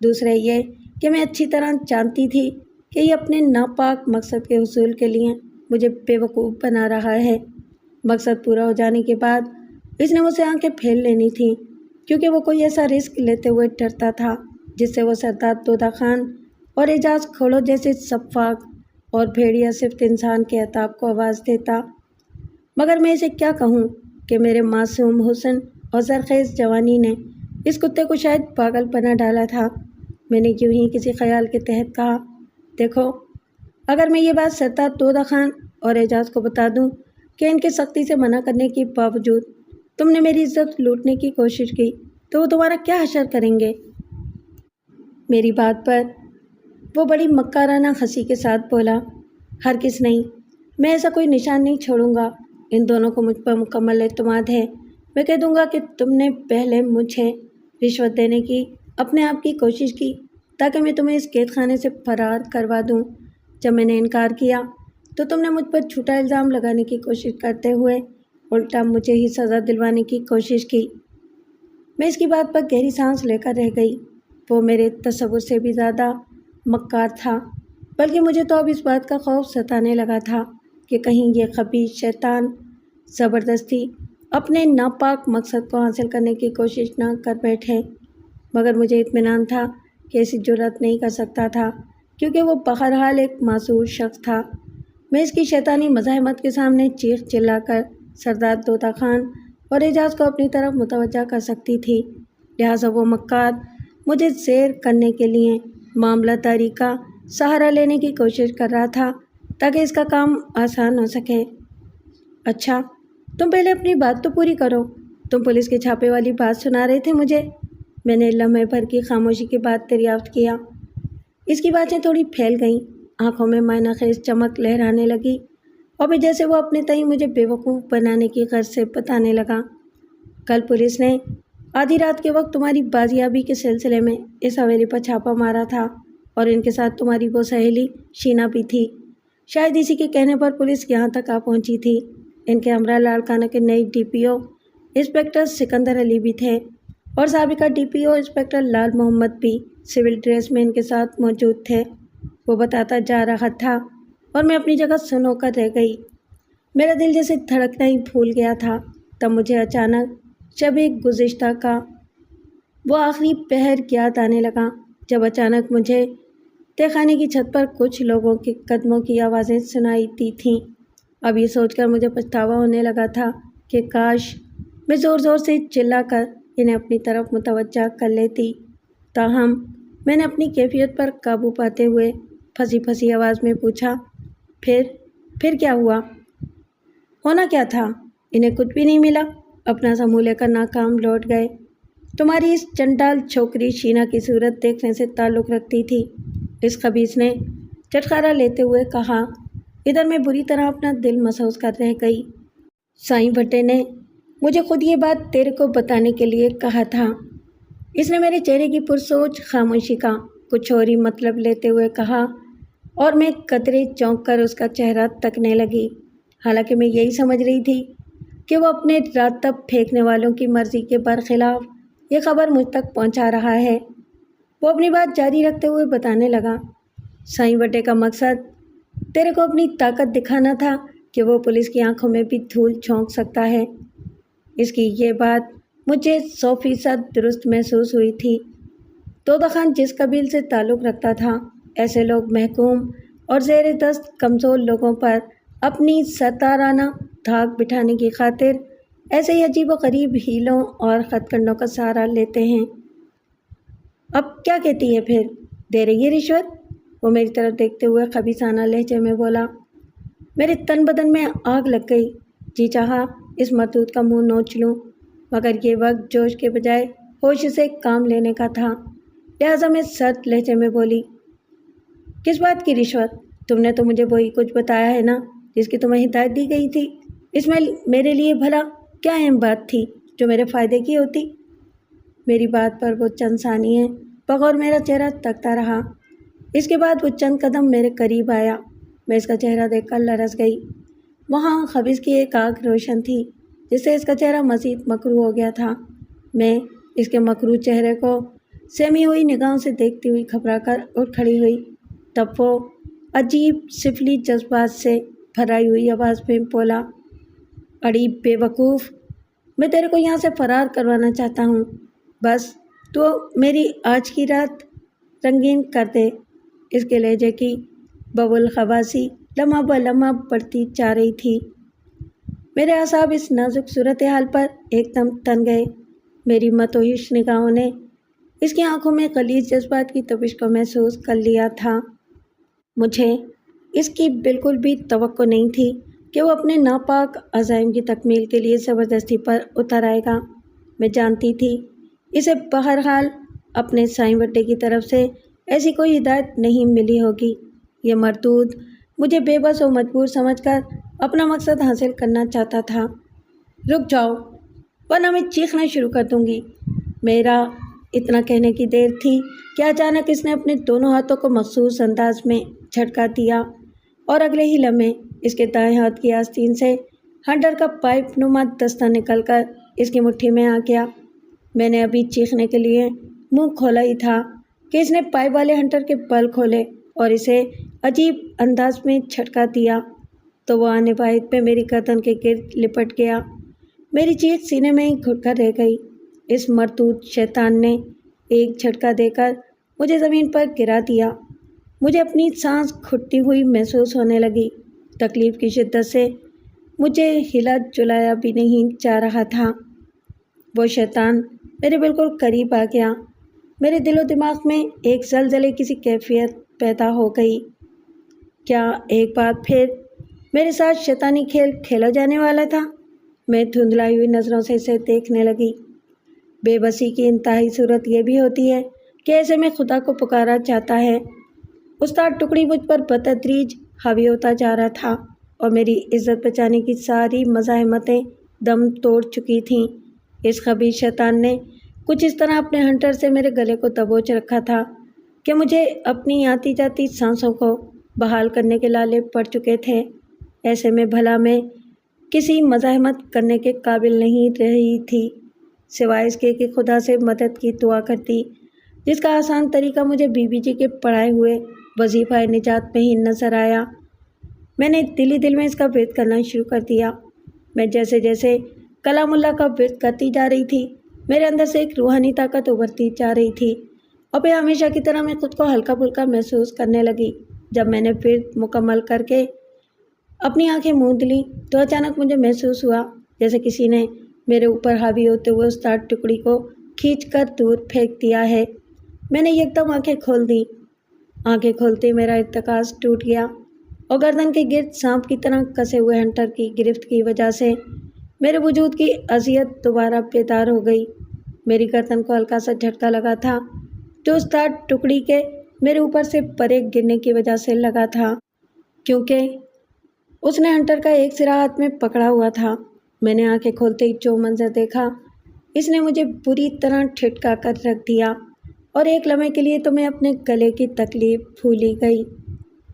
دوسرے یہ کہ میں اچھی طرح جانتی تھی کہ یہ اپنے ناپاک مقصد کے حصول کے لیے مجھے بیوقوف بنا رہا ہے۔ مقصد پورا ہو جانے کے بعد اس نے مجھ سے آنکھیں پھیر لینی تھیں، کیونکہ وہ کوئی ایسا رسک لیتے ہوئے ڈرتا تھا جس سے وہ سردار دودھا خان اور اعجاز کھوڑو جیسے سفاک اور بھیڑیا صفت انسان کے عتاب کو آواز دیتا۔ مگر میں اسے کیا کہوں کہ میرے معصوم حسن اور زرخیز جوانی نے اس کتے کو شاید پاگل بنا ڈالا تھا۔ میں نے یوں ہی کسی خیال کے تحت کہا، دیکھو، اگر میں یہ بات سردار دودھا خان اور اعجاز کو بتا دوں کہ ان کے سختی سے منع کرنے کے باوجود تم نے میری عزت لوٹنے کی کوشش کی تو وہ تمہارا کیا حشر کریں گے؟ میری بات پر وہ بڑی مکارانہ ہنسی کے ساتھ بولا، ہرگز نہیں، میں ایسا کوئی نشان نہیں چھوڑوں گا۔ ان دونوں کو مجھ پر مکمل اعتماد ہے۔ میں کہہ دوں گا کہ تم نے پہلے مجھے رشوت دینے کی اپنے آپ کی کوشش کی تاکہ میں تمہیں اس قید خانے سے فرار کروا دوں۔ جب میں نے انکار کیا تو تم نے مجھ پر جھوٹا الزام لگانے کی کوشش کرتے ہوئے الٹا مجھے ہی سزا دلوانے کی کوشش کی۔ میں اس کی بات پر گہری سانس لے کر رہ گئی۔ وہ میرے تصور سے بھی زیادہ مکار تھا، بلکہ مجھے تو اب اس بات کا خوف ستانے لگا تھا کہ کہیں یہ خبیث شیطان زبردستی اپنے ناپاک مقصد کو حاصل کرنے کی کوشش نہ کر بیٹھے۔ مگر مجھے اطمینان تھا کہ ایسی جرأت نہیں کر سکتا تھا، کیونکہ وہ بہرحال ایک معذور شخص تھا۔ میں اس کی شیطانی مزاحمت کے سامنے چیخ چلا کر سردار دودھا خان اور اعجاز کو اپنی طرف متوجہ کر سکتی تھی، لہٰذا وہ مکار مجھے زیر کرنے کے لیے معاملہ داری کا سہارا لینے کی کوشش کر رہا تھا تاکہ اس کا کام آسان ہو سکے۔ اچھا، تم پہلے اپنی بات تو پوری کرو۔ تم پولیس کے چھاپے والی بات سنا رہے تھے مجھے۔ میں نے لمحے بھر کی خاموشی کے بعد دریافت کیا۔ اس کی باتیں تھوڑی پھیل گئیں، آنکھوں میں معنی خیز چمک لہرانے لگی، اور پھر جیسے وہ اپنے تئیں مجھے بیوقوف بنانے کی غرض سے بتانے لگا، کل پولیس نے آدھی رات کے وقت تمہاری بازیابی کے سلسلے میں اس حویلی پر چھاپا مارا تھا، اور ان کے ساتھ تمہاری وہ سہیلی شینا بھی تھی۔ شاید اسی کے کہنے پر پولیس یہاں تک آ پہنچی تھی۔ ان کے ہمراہ لاڑکانہ کے نئے ڈی پی او انسپکٹر سکندر علی بھی تھے، اور سابقہ ڈی پی او انسپکٹر لال محمد بھی سول ڈریس میں ان کے ساتھ موجود تھے۔ وہ بتاتا جا رہا تھا اور میں اپنی جگہ سن ہو کر رہ گئی۔ میرا دل جیسے دھڑکنا ہی بھول گیا تھا۔ تب مجھے اچانک شب گزشتہ کا وہ آخری پہر یاد آنے لگا، جب اچانک مجھے تہہ خانے کی چھت پر کچھ لوگوں کے قدموں کی آوازیں سنائی دی تھیں۔ اب یہ سوچ کر مجھے پچھتاوا ہونے لگا تھا کہ کاش میں زور زور سے چلا کر انہیں اپنی طرف متوجہ کر لیتی۔ تاہم میں نے اپنی کیفیت پر قابو پاتے ہوئے پھنسی پھنسی آواز میں پوچھا، پھر کیا ہوا؟ ہونا کیا تھا؟ انہیں کچھ بھی نہیں ملا، اپنا سا منہ لے کر ناکام لوٹ گئے۔ تمہاری اس چنڈال چھوکری شینا کی صورت دیکھنے سے تعلق رکھتی تھی، اس خبیث نے چٹخارا لیتے ہوئے کہا۔ ادھر میں بری طرح اپنا دل محسوس کر رہ گئی۔ سائیں بھٹے نے مجھے خود یہ بات تیرے کو بتانے کے لیے کہا تھا۔ اس نے میرے چہرے کی پرسوچ خاموشی کا کچھ اور ہی مطلب لیتے ہوئے کہا، اور میں قدرے چونک کر اس کا چہرہ تکنے لگی، حالانکہ میں یہی سمجھ رہی تھی کہ وہ اپنے راتب پھینکنے والوں کی مرضی کے برخلاف یہ خبر مجھ تک پہنچا رہا ہے۔ وہ اپنی بات جاری رکھتے ہوئے بتانے لگا، سائیں بٹے کا مقصد تیرے کو اپنی طاقت دکھانا تھا کہ وہ پولیس کی آنکھوں میں بھی دھول جھونک سکتا ہے۔ اس کی یہ بات مجھے 100% درست محسوس ہوئی تھی۔ دودھا خان جس قبیل سے تعلق رکھتا تھا، ایسے لوگ محکوم اور زیر دست کمزور لوگوں پر اپنی ستارانہ دھاک بٹھانے کی خاطر ایسے ہی عجیب و غریب ہیلوں اور خط کنڈوں کا سہارا لیتے ہیں۔ اب کیا کہتی ہے پھر؟ دے رہی ہے رشوت؟ وہ میری طرف دیکھتے ہوئے خبیثانہ لہجے میں بولا۔ میرے تن بدن میں آگ لگ گئی، جی چاہا اس مردود کا منہ نوچ لوں، مگر یہ وقت جوش کے بجائے ہوش سے کام لینے کا تھا، لہٰذا میں سرد لہجے میں بولی، کس بات کی رشوت؟ تم نے تو مجھے وہی کچھ بتایا ہے نا جس کی تمہیں ہدایت دی گئی تھی۔ اس میں میرے لیے بھلا کیا اہم بات تھی جو میرے فائدے کی ہوتی؟ میری بات پر وہ چند ثانیے بغور میرا چہرہ تکتا رہا۔ اس کے بعد وہ چند قدم میرے قریب آیا۔ میں اس کا چہرہ دیکھ کر لرز گئی۔ وہاں خبیث کی ایک آنکھ روشن تھی جس سے اس کا چہرہ مزید مکروہ ہو گیا تھا۔ میں اس کے مکروہ چہرے کو سہمی ہوئی نگاہوں سے دیکھتی ہوئی گھبرا کر اٹھ کھڑی ہوئی۔ تب وہ عجیب سفلی جذبات سے بھرائی ہوئی آواز میں بولا، اڑی بے وقوف، میں تیرے کو یہاں سے فرار کروانا چاہتا ہوں، بس تو میری آج کی رات رنگین کر دے۔ اس کے لہجے کی بابالخواسی لمحہ بہ لمحہ بڑھتی جا رہی تھی۔ میرے اعصاب اس نازک صورتحال پر ایک دم تن گئے۔ میری متوحش نگاہوں نے اس کی آنکھوں میں غلیظ جذبات کی تپش کو محسوس کر لیا تھا۔ مجھے اس کی بالکل بھی توقع نہیں تھی کہ وہ اپنے ناپاک عزائم کی تکمیل کے لیے زبردستی پر اتر آئے گا۔ میں جانتی تھی اسے بہرحال اپنے سائیں وڈے کی طرف سے ایسی کوئی ہدایت نہیں ملی ہوگی۔ یہ مردود مجھے بے بس و مجبور سمجھ کر اپنا مقصد حاصل کرنا چاہتا تھا۔ رک جاؤ ورنہ میں چیخنا شروع کر دوں گی۔ میرا اتنا کہنے کی دیر تھی کہ اچانک اس نے اپنے دونوں ہاتھوں کو مخصوص انداز میں جھٹکا دیا اور اگلے ہی لمحے اس کے دائیں ہاتھ کی آستین سے ہنٹر کا پائپ نما دستہ نکل کر اس کی مٹھی میں آ گیا۔ میں نے ابھی چیخنے کے لیے منہ کھولا ہی تھا کہ اس نے پائپ والے ہنٹر کے بل کھولے اور اسے عجیب انداز میں جھٹکا دیا تو وہ آنے واحد پہ میری گردن کے گرد لپٹ گیا۔ میری چیخ سینے میں ہی گھٹ کر رہ گئی۔ اس مردود شیطان نے ایک جھٹکا دے کر مجھے زمین پر گرا دیا۔ مجھے اپنی سانس گھٹتی ہوئی محسوس ہونے لگی۔ تکلیف کی شدت سے مجھے ہلا جلایا بھی نہیں جا رہا تھا۔ وہ شیطان میرے بالکل قریب آ گیا۔ میرے دل و دماغ میں ایک زلزلے کی سی کیفیت پیدا ہو گئی۔ کیا ایک بار پھر میرے ساتھ شیطانی کھیل کھیلا جانے والا تھا؟ میں دھندلائی ہوئی نظروں سے اسے دیکھنے لگی۔ بے بسی کی انتہائی صورت یہ بھی ہوتی ہے کہ ایسے میں خدا کو پکارا جاتا ہے۔ استاد ٹکڑی مجھ پر بتدریج حاوی ہوتا جا رہا تھا اور میری عزت بچانے کی ساری مزاحمتیں دم توڑ چکی تھیں۔ اس خبیث شیطان نے کچھ اس طرح اپنے ہنٹر سے میرے گلے کو دبوچ رکھا تھا کہ مجھے اپنی آتی جاتی سانسوں کو بحال کرنے کے لالے پڑ چکے تھے۔ ایسے میں بھلا میں کسی مزاحمت کرنے کے قابل نہیں رہی تھی، سوائے اس کے کہ خدا سے مدد کی دعا کرتی، جس کا آسان طریقہ مجھے بی بی جی کے پڑھائے ہوئے وظیفہ نجات میں ہی نظر آیا۔ میں نے دل ہی دل میں اس کا ورد کرنا شروع کر دیا۔ میں جیسے جیسے کلام اللہ کا ورد کرتی جا رہی تھی، میرے اندر سے ایک روحانی طاقت ابھرتی جا رہی تھی اور پھر ہمیشہ کی طرح میں خود کو ہلکا پھلکا محسوس کرنے لگی۔ جب میں نے ورد مکمل کر کے اپنی آنکھیں موند لیں تو اچانک مجھے محسوس ہوا جیسے کسی نے میرے اوپر حاوی ہوتے ہوئے استاد ٹکڑی کو کھینچ کر دور پھینک دیا ہے۔ میں نے ایک دم آنکھیں کھول دیں۔ آنکھیں کھولتے میرا ارتکاز ٹوٹ گیا اور گردن کے گرد سانپ کی طرح کسے ہوئے ہنٹر کی گرفت کی وجہ سے میرے وجود کی اذیت دوبارہ بیدار ہو گئی۔ میری گردن کو ہلکا سا جھٹکا لگا تھا جو استاد ٹکڑی کے میرے اوپر سے پرے گرنے کی وجہ سے لگا تھا، کیونکہ اس نے ہنٹر کا ایک سرا ہاتھ میں پکڑا ہوا تھا۔ میں نے آنکھیں کھولتے ہی جو منظر دیکھا، اس نے مجھے بری طرح ٹھٹکا کر رکھ دیا اور ایک لمحے کے لیے تو میں اپنے گلے کی تکلیف بھول ہی گئی۔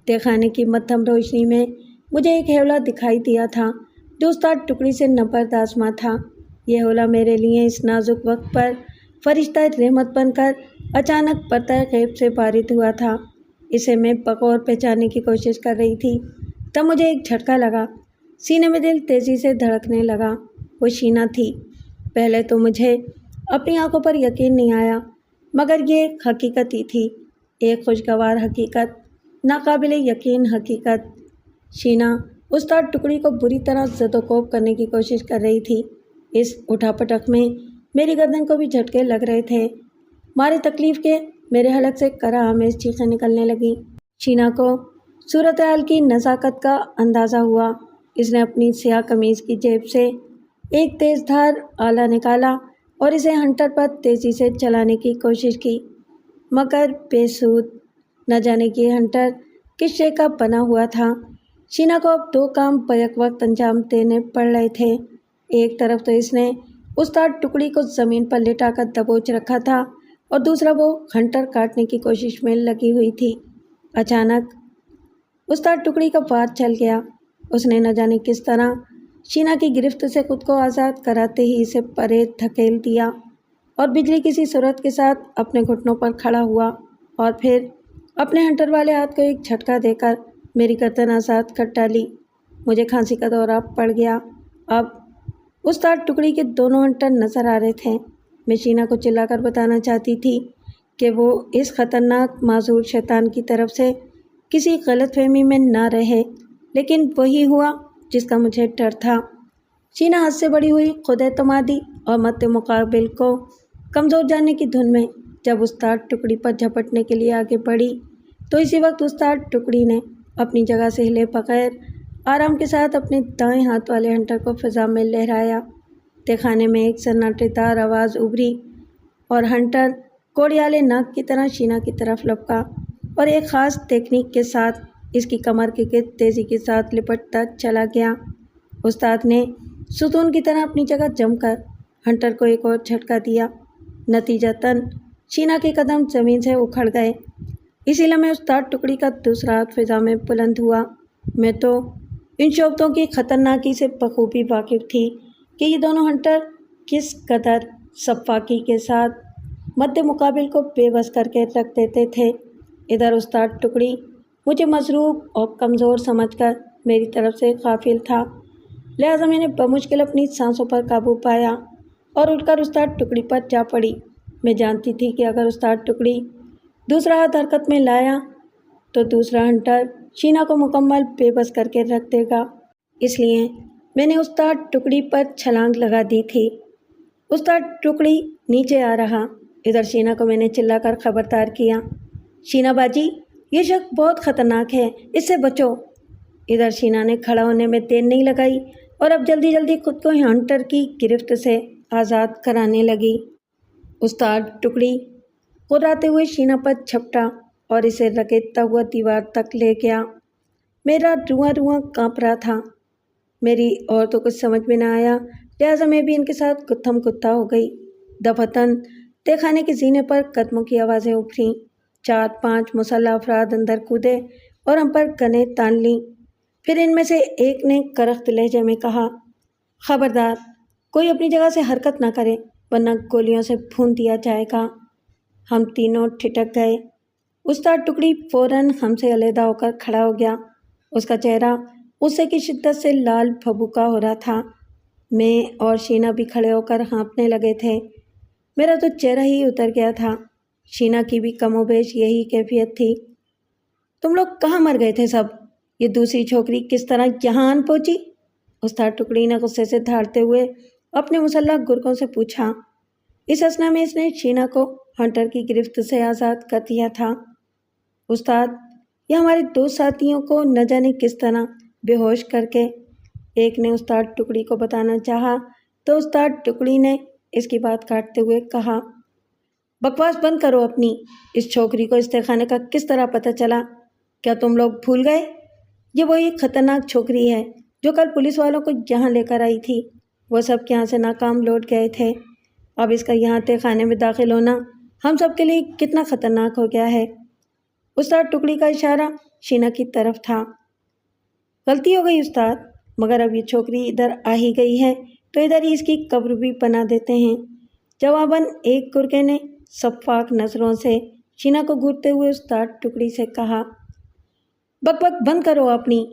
تہخانے کی مدھم روشنی میں مجھے ایک ہیولا دکھائی دیا تھا جو استاد ٹکڑی سے نبرد آزما تھا۔ یہ ہیولا میرے لیے اس نازک وقت پر فرشتہ رحمت بن کر اچانک پردہ غیب سے بارد ہوا تھا۔ اسے میں بغور پہچاننے کی کوشش کر رہی تھی، تب مجھے ایک جھٹکا لگا۔ سینے میں دل تیزی سے دھڑکنے لگا۔ وہ شینا تھی۔ پہلے تو مجھے اپنی آنکھوں پر یقین نہیں آیا، مگر یہ حقیقت ہی تھی، ایک خوشگوار حقیقت، ناقابل یقین حقیقت۔ شینا استاد ٹکڑی کو بری طرح زد و کوب کرنے کی کوشش کر رہی تھی۔ اس اٹھا پٹک میں میری گردن کو بھی جھٹکے لگ رہے تھے۔ مارے تکلیف کے میرے حلق سے کرا آمیز چیخیں نکلنے لگیں۔ شینا کو صورتحال کی نزاکت کا اندازہ ہوا۔ اس نے اپنی سیاہ قمیض کی جیب سے ایک تیز دھار آلہ نکالا اور اسے ہنٹر پر تیزی سے چلانے کی کوشش کی، مگر بے سود۔ نہ جانے کہ ہنٹر کس شے کا بنا ہوا تھا۔ شینا کو اب دو کام بیک وقت انجام دینے پڑ رہے تھے۔ ایک طرف تو اس نے استاد ٹکڑی کو زمین پر لٹا کر دبوچ رکھا تھا اور دوسرا وہ ہنٹر کاٹنے کی کوشش میں لگی ہوئی تھی۔ اچانک استاد ٹکڑی کا وار چل گیا۔ اس نے نہ جانے کس طرح شینا کی گرفت سے خود کو آزاد کراتے ہی اسے پرے دھکیل دیا اور بجلی کسی صورت کے ساتھ اپنے گھٹنوں پر کھڑا ہوا اور پھر اپنے ہنٹر والے ہاتھ کو ایک جھٹکا دے کر میری گردن آزاد کر ڈالی۔ مجھے کھانسی کا دورہ پڑ گیا۔ اب استاد ٹکڑی کے دونوں ہنٹر نظر آ رہے تھے۔ میں شینا کو چلا کر بتانا چاہتی تھی کہ وہ اس خطرناک معذور شیطان کی طرف سے کسی غلط فہمی میں نہ رہے، لیکن وہی ہوا جس کا مجھے ڈر تھا۔ شینا حد سے بڑی ہوئی خود اعتمادی اور مد مقابل کو کمزور جاننے کی دھن میں جب استاد ٹکڑی پر جھپٹنے کے لیے آگے بڑھی تو اسی وقت استاد ٹکڑی نے اپنی جگہ سے ہلے بغیر آرام کے ساتھ اپنے دائیں ہاتھ والے ہنٹر کو فضا میں لہرایا۔ تہخانے میں ایک سناٹے دار آواز ابھری اور ہنٹر کوڑیالے ناک کی طرح شینا کی طرف لپکا اور ایک خاص تکنیک کے ساتھ اس کی کمر کے گرد تیزی کے ساتھ لپٹتا چلا گیا۔ استاد نے ستون کی طرح اپنی جگہ جم کر ہنٹر کو ایک اور جھٹکا دیا۔ نتیجتاً شینا کے قدم زمین سے اکھڑ گئے۔ اسی لمحے استاد ٹکڑی کا دوسرا ہاتھ فضا میں بلند ہوا۔ میں تو ان شعبتوں کی خطرناکی سے بخوبی واقف تھی کہ یہ دونوں ہنٹر کس قدر شفاقی کے ساتھ مد مقابل کو بے بس کر کے رکھ دیتے تھے۔ ادھر استاد ٹکڑی مجھے مضروب اور کمزور سمجھ کر میری طرف سے غافل تھا، لہٰذا میں نے بمشکل اپنی سانسوں پر قابو پایا اور اٹھ کر استاد ٹکڑی پر جا پڑی۔ میں جانتی تھی کہ اگر استاد ٹکڑی دوسرا ہاتھ حرکت میں لایا تو دوسرا ہنٹر شینا کو مکمل بے بس کر کے رکھ دے گا، اس لیے میں نے استاد ٹکڑی پر چھلانگ لگا دی تھی۔ استاد ٹکڑی نیچے آ رہا۔ ادھر شینا کو میں نے چلا کر خبردار کیا، شینا باجی، یہ شخص بہت خطرناک ہے، اس سے بچو۔ ادھر شینا نے کھڑا ہونے میں دیر نہیں لگائی اور اب جلدی جلدی خود کو ہنٹر کی گرفت سے آزاد کرانے لگی۔ استاد ٹکڑی قراتے ہوئے شینا پر جھپٹا اور اسے رگڑتا ہوا دیوار تک لے گیا۔ میرا رواں رواں کانپ رہا تھا۔ میری اور تو کچھ سمجھ میں نہ آیا، لہٰذا میں بھی ان کے ساتھ گتھم گتھا ہو گئی۔ دفعتاً تہخانے کے زینے پر قدموں کی آوازیں ابھریں۔ 4-5 مسلح افراد اندر کودے اور ہم پر گنیں تان لیں۔ پھر ان میں سے ایک نے کرخت لہجے میں کہا، خبردار، کوئی اپنی جگہ سے حرکت نہ کرے ورنہ گولیوں سے بھون دیا جائے گا۔ ہم تینوں ٹھٹک گئے۔ استاد ٹکڑی فوراً ہم سے علیحدہ ہو کر کھڑا ہو گیا۔ اس کا چہرہ غصے کی شدت سے لال بھبوکا ہو رہا تھا۔ میں اور شینا بھی کھڑے ہو کر ہانپنے لگے تھے۔ میرا تو چہرہ ہی اتر گیا تھا۔ شینا کی بھی کم و بیش یہی کیفیت تھی۔ تم لوگ کہاں مر گئے تھے سب؟ یہ دوسری چھوکری کس طرح یہاں آن پہنچی؟ استاد ٹکڑی نے غصے سے دھاڑتے ہوئے اپنے مسلح گرگوں سے پوچھا۔ اس اثنا میں اس نے شینا کو ہنٹر کی گرفت سے آزاد کر دیا تھا۔ استاد، یہ ہمارے 2 ساتھیوں کو نہ جانے کس طرح بے ہوش کر کے، ایک نے استاد ٹکڑی کو بتانا چاہا تو استاد ٹکڑی نے اس کی بات کاٹتے ہوئے کہا، بکواس بند کرو اپنی۔ اس چھوکری کو اس تہخانے کا کس طرح پتہ چلا؟ کیا تم لوگ بھول گئے؟ یہ وہی خطرناک چھوکری ہے جو کل پولیس والوں کو یہاں لے کر آئی تھی۔ وہ سب یہاں سے ناکام لوٹ گئے تھے۔ اب اس کا یہاں تہخانے میں داخل ہونا ہم سب کے لیے کتنا خطرناک ہو گیا ہے۔ استاد ٹکڑی کا اشارہ شینا کی طرف تھا۔ غلطی ہو گئی استاد، مگر اب یہ چھوکری ادھر آ ہی گئی ہے تو ادھر ہی اس کی قبر بھی بنا دیتے ہیں۔ جواباً ایک گرگے نے شفاف نظروں سے شینا کو گھورتے ہوئے استاد ٹکڑی سے کہا، بک بک بند کرو اپنی۔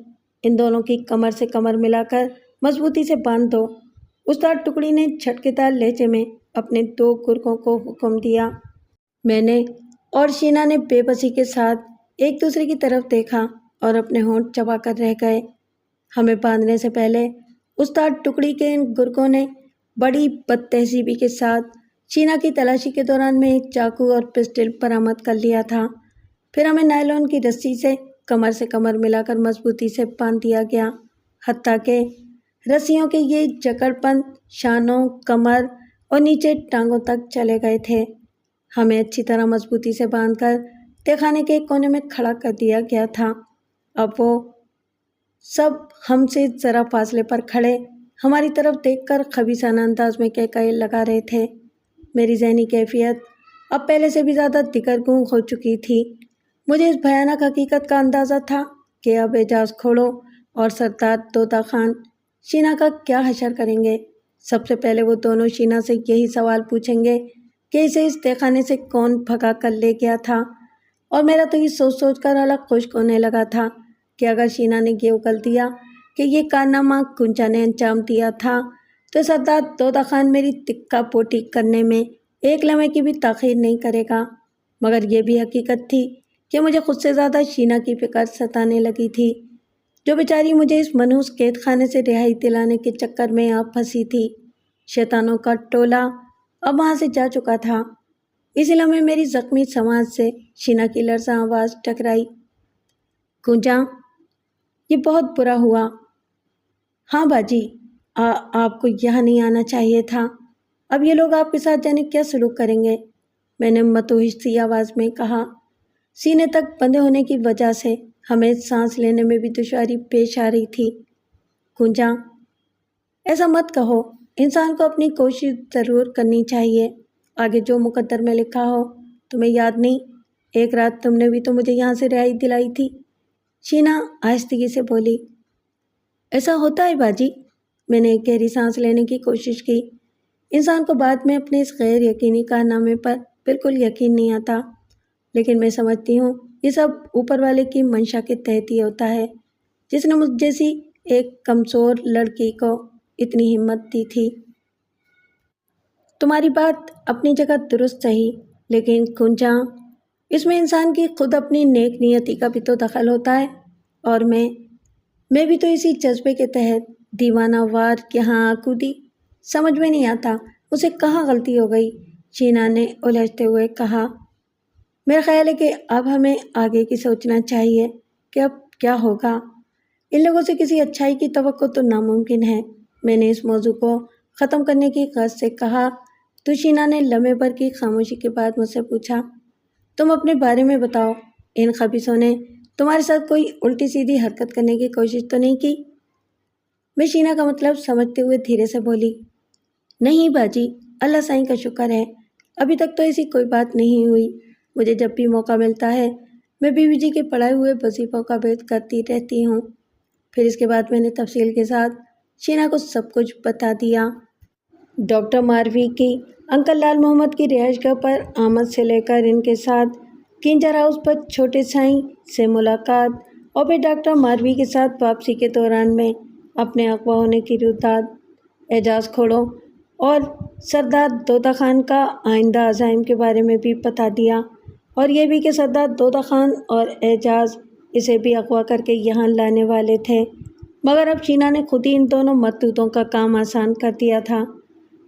ان دونوں کی کمر سے کمر ملا کر مضبوطی سے باندھ دو۔ استاد ٹکڑی نے جھٹکے دار لہجے میں اپنے 2 گرگوں کو حکم دیا۔ میں نے اور شینا نے بے بسی کے ساتھ ایک دوسرے کی طرف دیکھا اور اپنے ہونٹ چبا کر رہ گئے۔ ہمیں باندھنے سے پہلے استاد ٹکڑی کے ان گرگوں نے بڑی بد تہذیبی کے ساتھ شینا کی تلاشی کے دوران میں ایک چاقو اور پسٹل برآمد کر لیا تھا۔ پھر ہمیں نائلون کی رسی سے کمر ملا کر مضبوطی سے باندھ دیا گیا، حتیٰ کہ رسیوں کے یہ جکڑ بند شانوں، کمر اور نیچے ٹانگوں تک چلے گئے تھے۔ ہمیں اچھی طرح مضبوطی سے باندھ کر تہخانے کے ایک کونے میں کھڑا کر دیا گیا تھا۔ اب وہ سب ہم سے ذرا فاصلے پر کھڑے ہماری طرف دیکھ کر خبیثانہ انداز میں کہکہے لگا رہے تھے۔ میری ذہنی کیفیت اب پہلے سے بھی زیادہ دگرگوں ہو چکی تھی۔ مجھے اس بھیانک حقیقت کا اندازہ تھا کہ اب اعجاز کھوڑو اور سردار طوطا خان شینا کا کیا حشر کریں گے۔ سب سے پہلے وہ دونوں شینا سے یہی سوال پوچھیں گے کہ اسے اس تہخانے سے کون بھگا کر لے گیا تھا، اور میرا تو یہ سوچ سوچ کر حلق خشک ہونے لگا تھا کہ اگر شینا نے یہ اگل دیا کہ یہ کارنامہ کنچا نے انجام دیا تھا تو سردار دودہ خان میری تکہ پوٹی کرنے میں ایک لمحے کی بھی تاخیر نہیں کرے گا۔ مگر یہ بھی حقیقت تھی کہ مجھے خود سے زیادہ شینا کی فکر ستانے لگی تھی، جو بیچاری مجھے اس منحوس قید خانے سے رہائی دلانے کے چکر میں آپ پھنسی تھی۔ شیطانوں کا ٹولہ اب وہاں سے جا چکا تھا۔ اسی لمحے میری زخمی سماعت سے شینا کی لرزاں آواز ٹکرائی، کنچا، یہ بہت برا ہوا۔ ہاں باجی، آپ کو یہاں نہیں آنا چاہیے تھا۔ اب یہ لوگ آپ کے ساتھ جانے کیا سلوک کریں گے؟ میں نے متوحش سی آواز میں کہا۔ سینے تک بندھے ہونے کی وجہ سے ہمیں سانس لینے میں بھی دشواری پیش آ رہی تھی۔ کنچا، ایسا مت کہو، انسان کو اپنی کوشش ضرور کرنی چاہیے۔ آگے جو مقدر میں لکھا ہو، تمہیں یاد نہیں؟ ایک رات تم نے بھی تو مجھے یہاں سے رہائی دلائی تھی۔ شینا آہستگی سے بولی۔ ایسا ہوتا ہے باجی؟ میں نے ایک گہری سانس لینے کی کوشش کی۔ انسان کو بعد میں اپنے اس غیر یقینی کارنامے پر بالکل یقین نہیں آتا، لیکن میں سمجھتی ہوں یہ سب اوپر والے کی منشا کے تحت ہی ہوتا ہے، جس نے مجھ جیسی ایک کمزور لڑکی کو اتنی ہمت دی تھی۔ تمہاری بات اپنی جگہ درست صحیح، لیکن کنچا، اس میں انسان کی خود اپنی نیک نیتی کا بھی تو دخل ہوتا ہے، اور میں بھی تو اسی جذبے کے تحت دیوانہ وار یہاں آ کودی۔ سمجھ میں نہیں آتا اسے کہاں غلطی ہو گئی، شینا نے الجھتے ہوئے کہا۔ میرا خیال ہے کہ اب ہمیں آگے کی سوچنا چاہیے کہ اب کیا ہوگا۔ ان لوگوں سے کسی اچھائی کی توقع تو ناممکن ہے۔ میں نے اس موضوع کو ختم کرنے کی غرض سے کہا تو شینا نے لمحے بھر کی خاموشی کے بعد مجھ سے پوچھا، تم اپنے بارے میں بتاؤ، ان خبیثوں نے تمہارے ساتھ کوئی الٹی سیدھی حرکت کرنے کی کوشش تو نہیں کی؟ میں شینا کا مطلب سمجھتے ہوئے دھیرے سے بولی، نہیں باجی، اللہ سائیں کا شکر ہے، ابھی تک تو ایسی کوئی بات نہیں ہوئی۔ مجھے جب بھی موقع ملتا ہے میں بیوی جی کے پڑھائے ہوئے وظیفوں کا بیت کرتی رہتی ہوں۔ پھر اس کے بعد میں نے تفصیل کے ساتھ شینا کو سب کچھ بتا دیا۔ ڈاکٹر ماروی کی انکل لال محمد کی رہائش گاہ پر آمد سے لے کر ان کے ساتھ کنجر ہاؤس پر چھوٹے سائیں سے ملاقات، اور پھر ڈاکٹر ماروی کے ساتھ واپسی کے دوران میں اپنے اغوا ہونے کی روداد، اعجاز کھوڑوں اور سردار دودہ خان کا آئندہ عزائم کے بارے میں بھی بتا دیا، اور یہ بھی کہ سردار دودہ خان اور اعجاز اسے بھی اغوا کر کے یہاں لانے والے تھے، مگر اب شینا نے خود ہی ان دونوں مردودوں کا کام آسان کر دیا تھا۔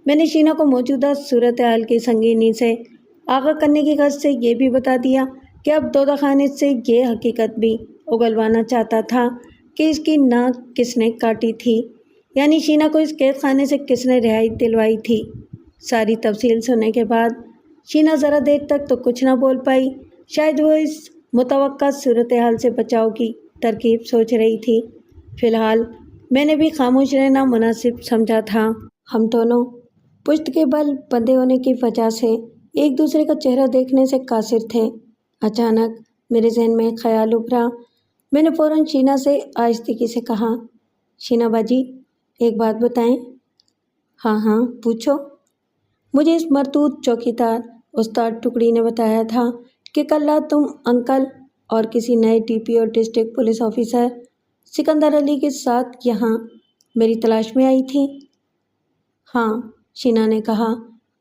میں نے شینا کو موجودہ صورتحال کی سنگینی سے آگاہ کرنے کی غرض سے یہ بھی بتا دیا کہ اب دودہ خان اس سے یہ حقیقت بھی اگلوانا چاہتا تھا کہ اس کی ناک کس نے کاٹی تھی، یعنی شینا کو اس قید خانے سے کس نے رہائی دلوائی تھی۔ ساری تفصیل سننے کے بعد شینا ذرا دیر تک تو کچھ نہ بول پائی، شاید وہ اس متوقع صورتحال سے بچاؤ کی ترکیب سوچ رہی تھی۔ فی الحال میں نے بھی خاموش رہنا مناسب سمجھا تھا۔ ہم دونوں پشت کے بل بندھے ہونے کی وجہ سے ایک دوسرے کا چہرہ دیکھنے سے قاصر تھے۔ اچانک میرے ذہن میں ایک خیال ابھرا۔ میں نے فوراً شینا سے آہستگی سے کہا، شینا باجی، ایک بات بتائیں؟ ہاں ہاں پوچھو۔ مجھے اس مردود چوکیدار استاد ٹکڑی نے بتایا تھا کہ کل رات تم انکل اور کسی نئے ڈی پی اور ڈسٹرکٹ پولیس آفیسر سکندر علی کے ساتھ یہاں میری تلاش میں آئی تھی۔ ہاں، شینا نے کہا،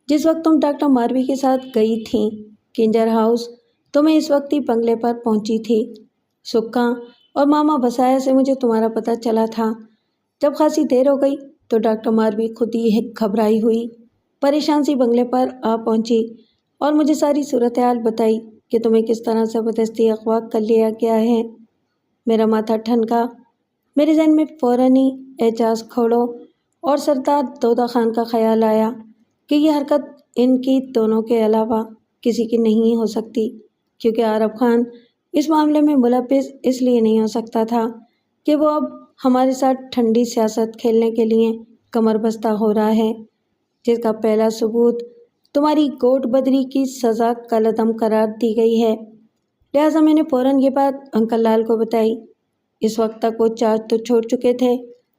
جس وقت تم ڈاکٹر ماروی کے ساتھ گئی تھیں کنجر ہاؤس تو میں اس وقت ہی بنگلے پر پہنچی تھی۔ سکھا اور ماما بسایا سے مجھے تمہارا پتہ چلا تھا۔ جب خاصی دیر ہو گئی تو ڈاکٹر ماروی خود ہی گھبرائی ہوئی پریشان سی بنگلے پر آ پہنچی اور مجھے ساری صورتحال بتائی کہ تمہیں کس طرح زبردستی اغوا کر لیا گیا ہے۔ میرا ماتھا ٹھنکا۔ میرے ذہن میں فوراً ہی اعجاز کھوڑوں اور سردار دودہ خان کا خیال آیا کہ یہ حرکت ان کی دونوں کے علاوہ کسی کی نہیں ہو سکتی، کیونکہ عارف خان اس معاملے میں ملوث اس لیے نہیں ہو سکتا تھا کہ وہ اب ہمارے ساتھ ٹھنڈی سیاست کھیلنے کے لیے کمر بستہ ہو رہا ہے، جس کا پہلا ثبوت تمہاری گوٹ بدری کی سزا کالعدم قرار دی گئی ہے۔ لہٰذا میں نے فوراً یہ بات انکل لال کو بتائی۔ اس وقت تک وہ چارج تو چھوڑ چکے تھے،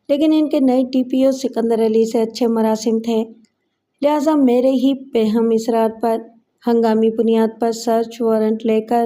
لیکن ان کے نئے ٹی پی او سکندر علی سے اچھے مراسم تھے، لہٰذا میرے ہی بے ہم اصرار پر ہنگامی بنیاد پر سرچ وارنٹ لے کر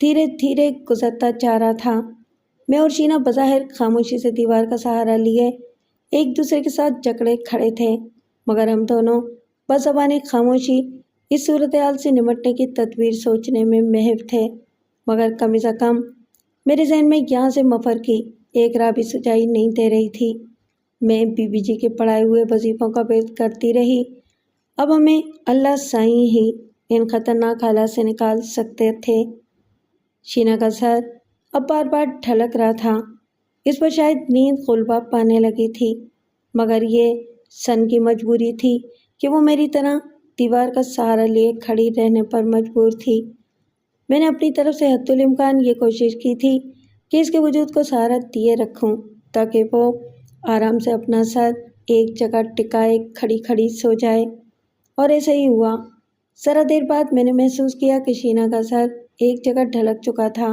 دھیرے دھیرے گزرتا جا رہا تھا۔ میں اور شینا بظاہر خاموشی سے دیوار کا سہارا لیے ایک دوسرے کے ساتھ جکڑے کھڑے تھے، مگر ہم دونوں بزبانِ خاموشی اس صورتحال سے نمٹنے کی تدبیر سوچنے میں محو تھے، مگر کم از کم میرے ذہن میں یہاں سے مفر کی ایک راہ بھی سجائی نہیں دے رہی تھی۔ میں بی بی جی کے پڑھائے ہوئے وظیفوں کا ورد کرتی رہی۔ اب ہمیں اللہ سائیں ہی ان خطرناک حالات سے نکال سکتے تھے۔ شینا کا سر اب بار بار ڈھلک رہا تھا۔ اس پر شاید نیند غلبہ پانے لگی تھی، مگر یہ سن کی مجبوری تھی کہ وہ میری طرح دیوار کا سہارا لیے کھڑی رہنے پر مجبور تھی۔ میں نے اپنی طرف سے حد الامکان یہ کوشش کی تھی کہ اس کے وجود کو سہارا دیے رکھوں تاکہ وہ آرام سے اپنا سر ایک جگہ ٹکائے کھڑی کھڑی سو جائے، اور ایسا ہی ہوا۔ ذرا دیر بعد میں نے محسوس کیا کہ شینا کا سر ایک جگہ ڈھلک چکا تھا،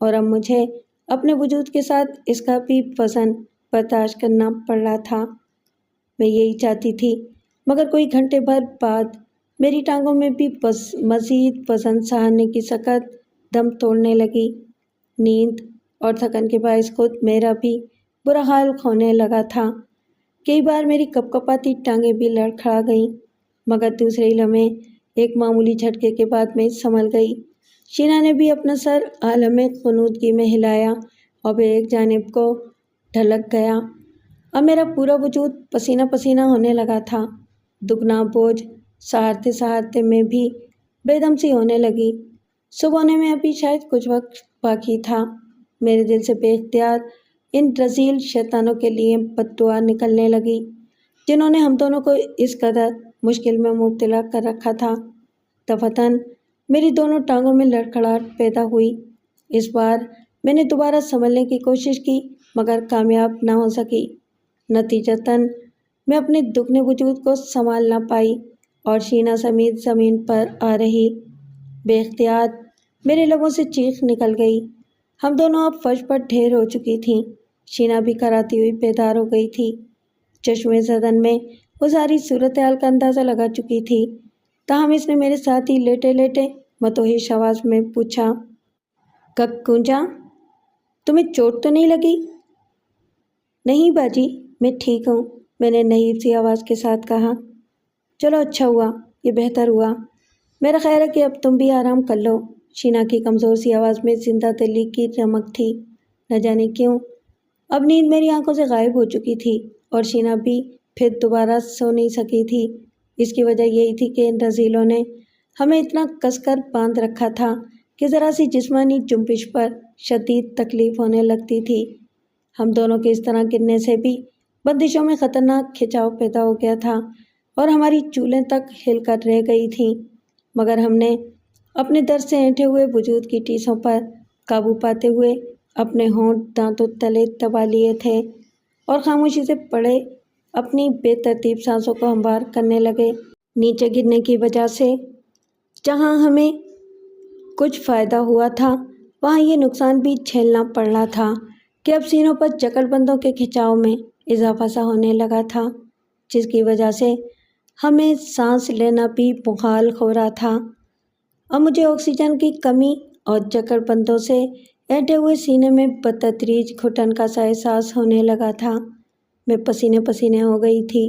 اور اب مجھے اپنے وجود کے ساتھ اس کا بھی وزن برداشت کرنا پڑ رہا تھا۔ میں یہی چاہتی تھی، مگر کوئی گھنٹے بھر بعد میری ٹانگوں میں بھی مزید وزن سہارنے کی سکت دم توڑنے لگی۔ نیند اور تھکن کے باعث خود میرا بھی برا حال ہونے لگا تھا۔ کئی بار میری کپ کپاتی ٹانگیں بھی لڑکھڑا گئیں، مگر دوسرے ہی لمحے ایک معمولی جھٹکے کے بعد میں سنبھل گئی۔ شینا نے بھی اپنا سر عالم غنودگی میں ہلایا اور پھر ایک جانب کو ڈھلک گیا۔ اب میرا پورا وجود پسینہ پسینہ ہونے لگا تھا۔ دگنا بوجھ سہارتے سہارتے میں بھی بے دم سی ہونے لگی۔ صبح ہونے میں ابھی شاید کچھ وقت باقی تھا۔ میرے دل سے بے اختیار ان رذیل شیطانوں کے لیے بد دعا نکلنے لگی، جنہوں نے ہم دونوں کو اس قدر مشکل میں مبتلا کر رکھا تھا۔ دفعتاً میری دونوں ٹانگوں میں لڑکھڑاہٹ پیدا ہوئی۔ اس بار میں نے دوبارہ سنبھلنے کی کوشش کی، مگر کامیاب نہ ہو سکی۔ نتیجتاً میں اپنے دگنے وجود کو سنبھال نہ پائی اور شینا سمیت زمین پر آ رہی۔ بے اختیار میرے لبوں سے چیخ نکل گئی۔ ہم دونوں اب فرش پر ڈھیر ہو چکی تھیں۔ شینا بھی کراتی ہوئی بیدار ہو گئی تھی۔ چشمِ زدن میں وہ ساری صورتحال کا اندازہ لگا چکی تھی، تاہم اس نے میرے ساتھ ہی لیٹے لیٹے متوحش آواز میں پوچھا، کونجا، تمہیں چوٹ تو نہیں لگی؟ نہیں باجی، میں ٹھیک ہوں، میں نے نحیف سی آواز کے ساتھ کہا۔ چلو اچھا ہوا، یہ بہتر ہوا۔ میرا خیال ہے کہ اب تم بھی آرام کر لو۔ شینا کی کمزور سی آواز میں زندہ دلی کی چمک تھی۔ نہ جانے کیوں اب نیند میری آنکھوں سے غائب ہو چکی تھی، اور شینا بھی پھر دوبارہ سو نہیں سکی تھی۔ اس کی وجہ یہی تھی کہ ان رذیلوں نے ہمیں اتنا کس کر باندھ رکھا تھا کہ ذرا سی جسمانی جنبش پر شدید تکلیف ہونے لگتی تھی۔ ہم دونوں کے اس طرح گرنے سے بھی بندشوں میں خطرناک کھچاؤ پیدا ہو گیا تھا، اور ہماری چولیں تک ہل کر رہ گئی تھیں، مگر ہم نے اپنے درد سے اینٹھے ہوئے وجود کی ٹیسوں پر قابو پاتے ہوئے اپنے ہونٹ دانتوں تلے دبا لیے تھے اور خاموشی سے پڑے اپنی بے ترتیب سانسوں کو ہموار کرنے لگے۔ نیچے گرنے کی وجہ سے جہاں ہمیں کچھ فائدہ ہوا تھا، وہاں یہ نقصان بھی جھیلنا پڑ رہا تھا کہ اب سینوں پر جکڑ بندوں کے کھچاؤ میں اضافہ سا ہونے لگا تھا، جس کی وجہ سے ہمیں سانس لینا بھی محال ہو رہا تھا۔ اب مجھے آکسیجن کی کمی اور جکڑ بندوں سے اینٹے ہوئے سینے میں بتدریج گھٹن کا سا احساس ہونے لگا تھا۔ میں پسینے پسینے ہو گئی تھی۔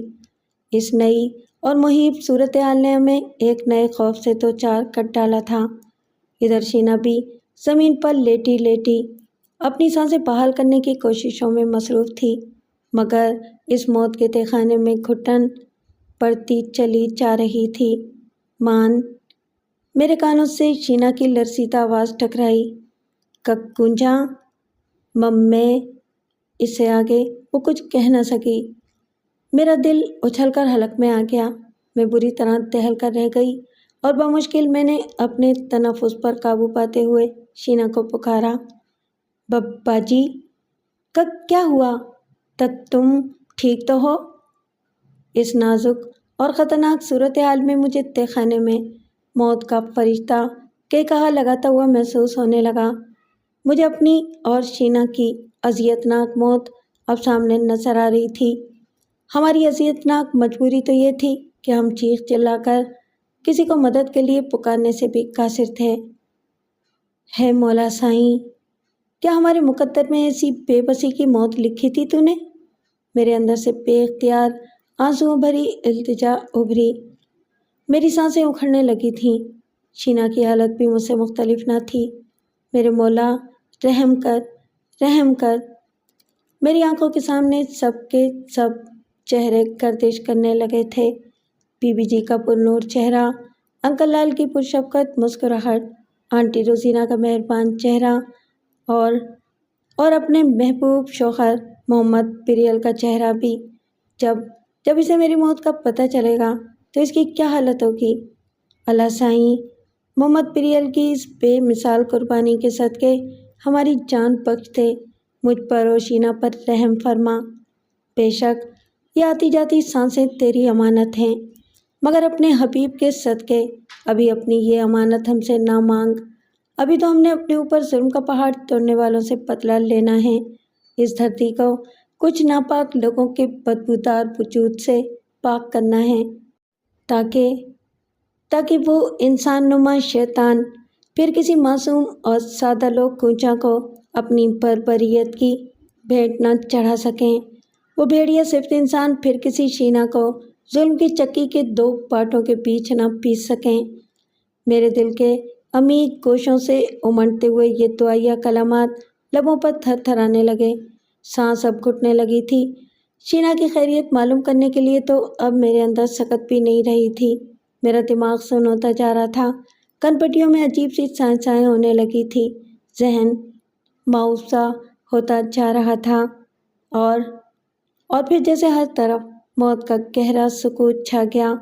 اس نئی اور مہیب صورتحال نے ہمیں ایک نئے خوف سے دوچار کر ڈالا تھا۔ ادھر شینا بھی زمین پر لیٹی لیٹی اپنی سانسیں بحال کرنے کی کوششوں میں مصروف تھی، مگر اس موت کے تہہ خانے میں گھٹن بڑھتی چلی جا رہی تھی۔ مان، میرے کانوں سے شینا کی لرزیدہ آواز ٹکرائی، کونجا۔ میں اس سے آگے وہ کچھ کہہ نہ سکی۔ میرا دل اچھل کر حلق میں آ گیا۔ میں بری طرح دہل کر رہ گئی اور بمشکل میں نے اپنے تنفس پر قابو پاتے ہوئے شینا کو پکارا، باجی، کیا ہوا؟ تم ٹھیک تو ہو؟ اس نازک اور خطرناک صورتحال میں مجھے تہہ خانے میں موت کا فرشتہ کہا لگاتا ہوا محسوس ہونے لگا۔ مجھے اپنی اور شینا کی اذیتناک موت اب سامنے نظر آ رہی تھی۔ ہماری اذیتناک مجبوری تو یہ تھی کہ ہم چیخ چلا کر کسی کو مدد کے لیے پکارنے سے بھی قاصر تھے۔ ہے مولا سائیں، کیا ہمارے مقدر میں ایسی بے بسی کی موت لکھی تھی تو نے؟ میرے اندر سے بے اختیار آنسوؤں بھری التجا ابھری، میری سانسیں اکھڑنے لگی تھیں۔ شینا کی حالت بھی مجھ سے مختلف نہ تھی۔ میرے مولا، رحم کر، رحم کر۔ میری آنکھوں کے سامنے سب کے سب چہرے گردش کرنے لگے تھے۔ بی بی جی کا پرنور چہرہ، انکل لال کی پرشفقت مسکراہٹ، آنٹی روزینہ کا مہربان چہرہ اور اپنے محبوب شوہر محمد پریل کا چہرہ بھی۔ جب اسے میری موت کا پتہ چلے گا تو اس کی کیا حالت ہوگی؟ اللہ سائیں، محمد پریل کی اس بے مثال قربانی کے صدقے ہماری جان بخش دے، مجھ پر و شینا پر رحم فرما۔ بے شک یہ آتی جاتی سانسیں تیری امانت ہیں، مگر اپنے حبیب کے صدقے ابھی اپنی یہ امانت ہم سے نہ مانگ۔ ابھی تو ہم نے اپنے اوپر ظلم کا پہاڑ توڑنے والوں سے بدلہ لینا ہے۔ اس دھرتی کو کچھ ناپاک لوگوں کے بدبودار وجود سے پاک کرنا ہے، تاکہ وہ انسان نما شیطان پھر کسی معصوم اور سادہ لوگ کوچاں کو اپنی بربریت کی بھیٹ نہ چڑھا سکیں۔ وہ بھیڑیا صفت انسان پھر کسی شینا کو ظلم کی چکی کے دو پاٹوں کے بیچ نہ پیس سکیں۔ میرے دل کے عمیق گوشوں سے امنڈتے ہوئے یہ دعائیہ کلمات لبوں پر تھر تھرانے لگے، سانس اب گھٹنے لگی تھی۔ شینا کی خیریت معلوم کرنے کے لیے تو اب میرے اندر سکت بھی نہیں رہی تھی۔ میرا دماغ سن ہوتا جا رہا تھا، کن پٹیوں میں عجیب سی سائیں ہونے لگی تھی، ذہن ماؤسا ہوتا جا رہا تھا اور پھر جیسے ہر طرف موت کا گہرا سکوت چھا گیا۔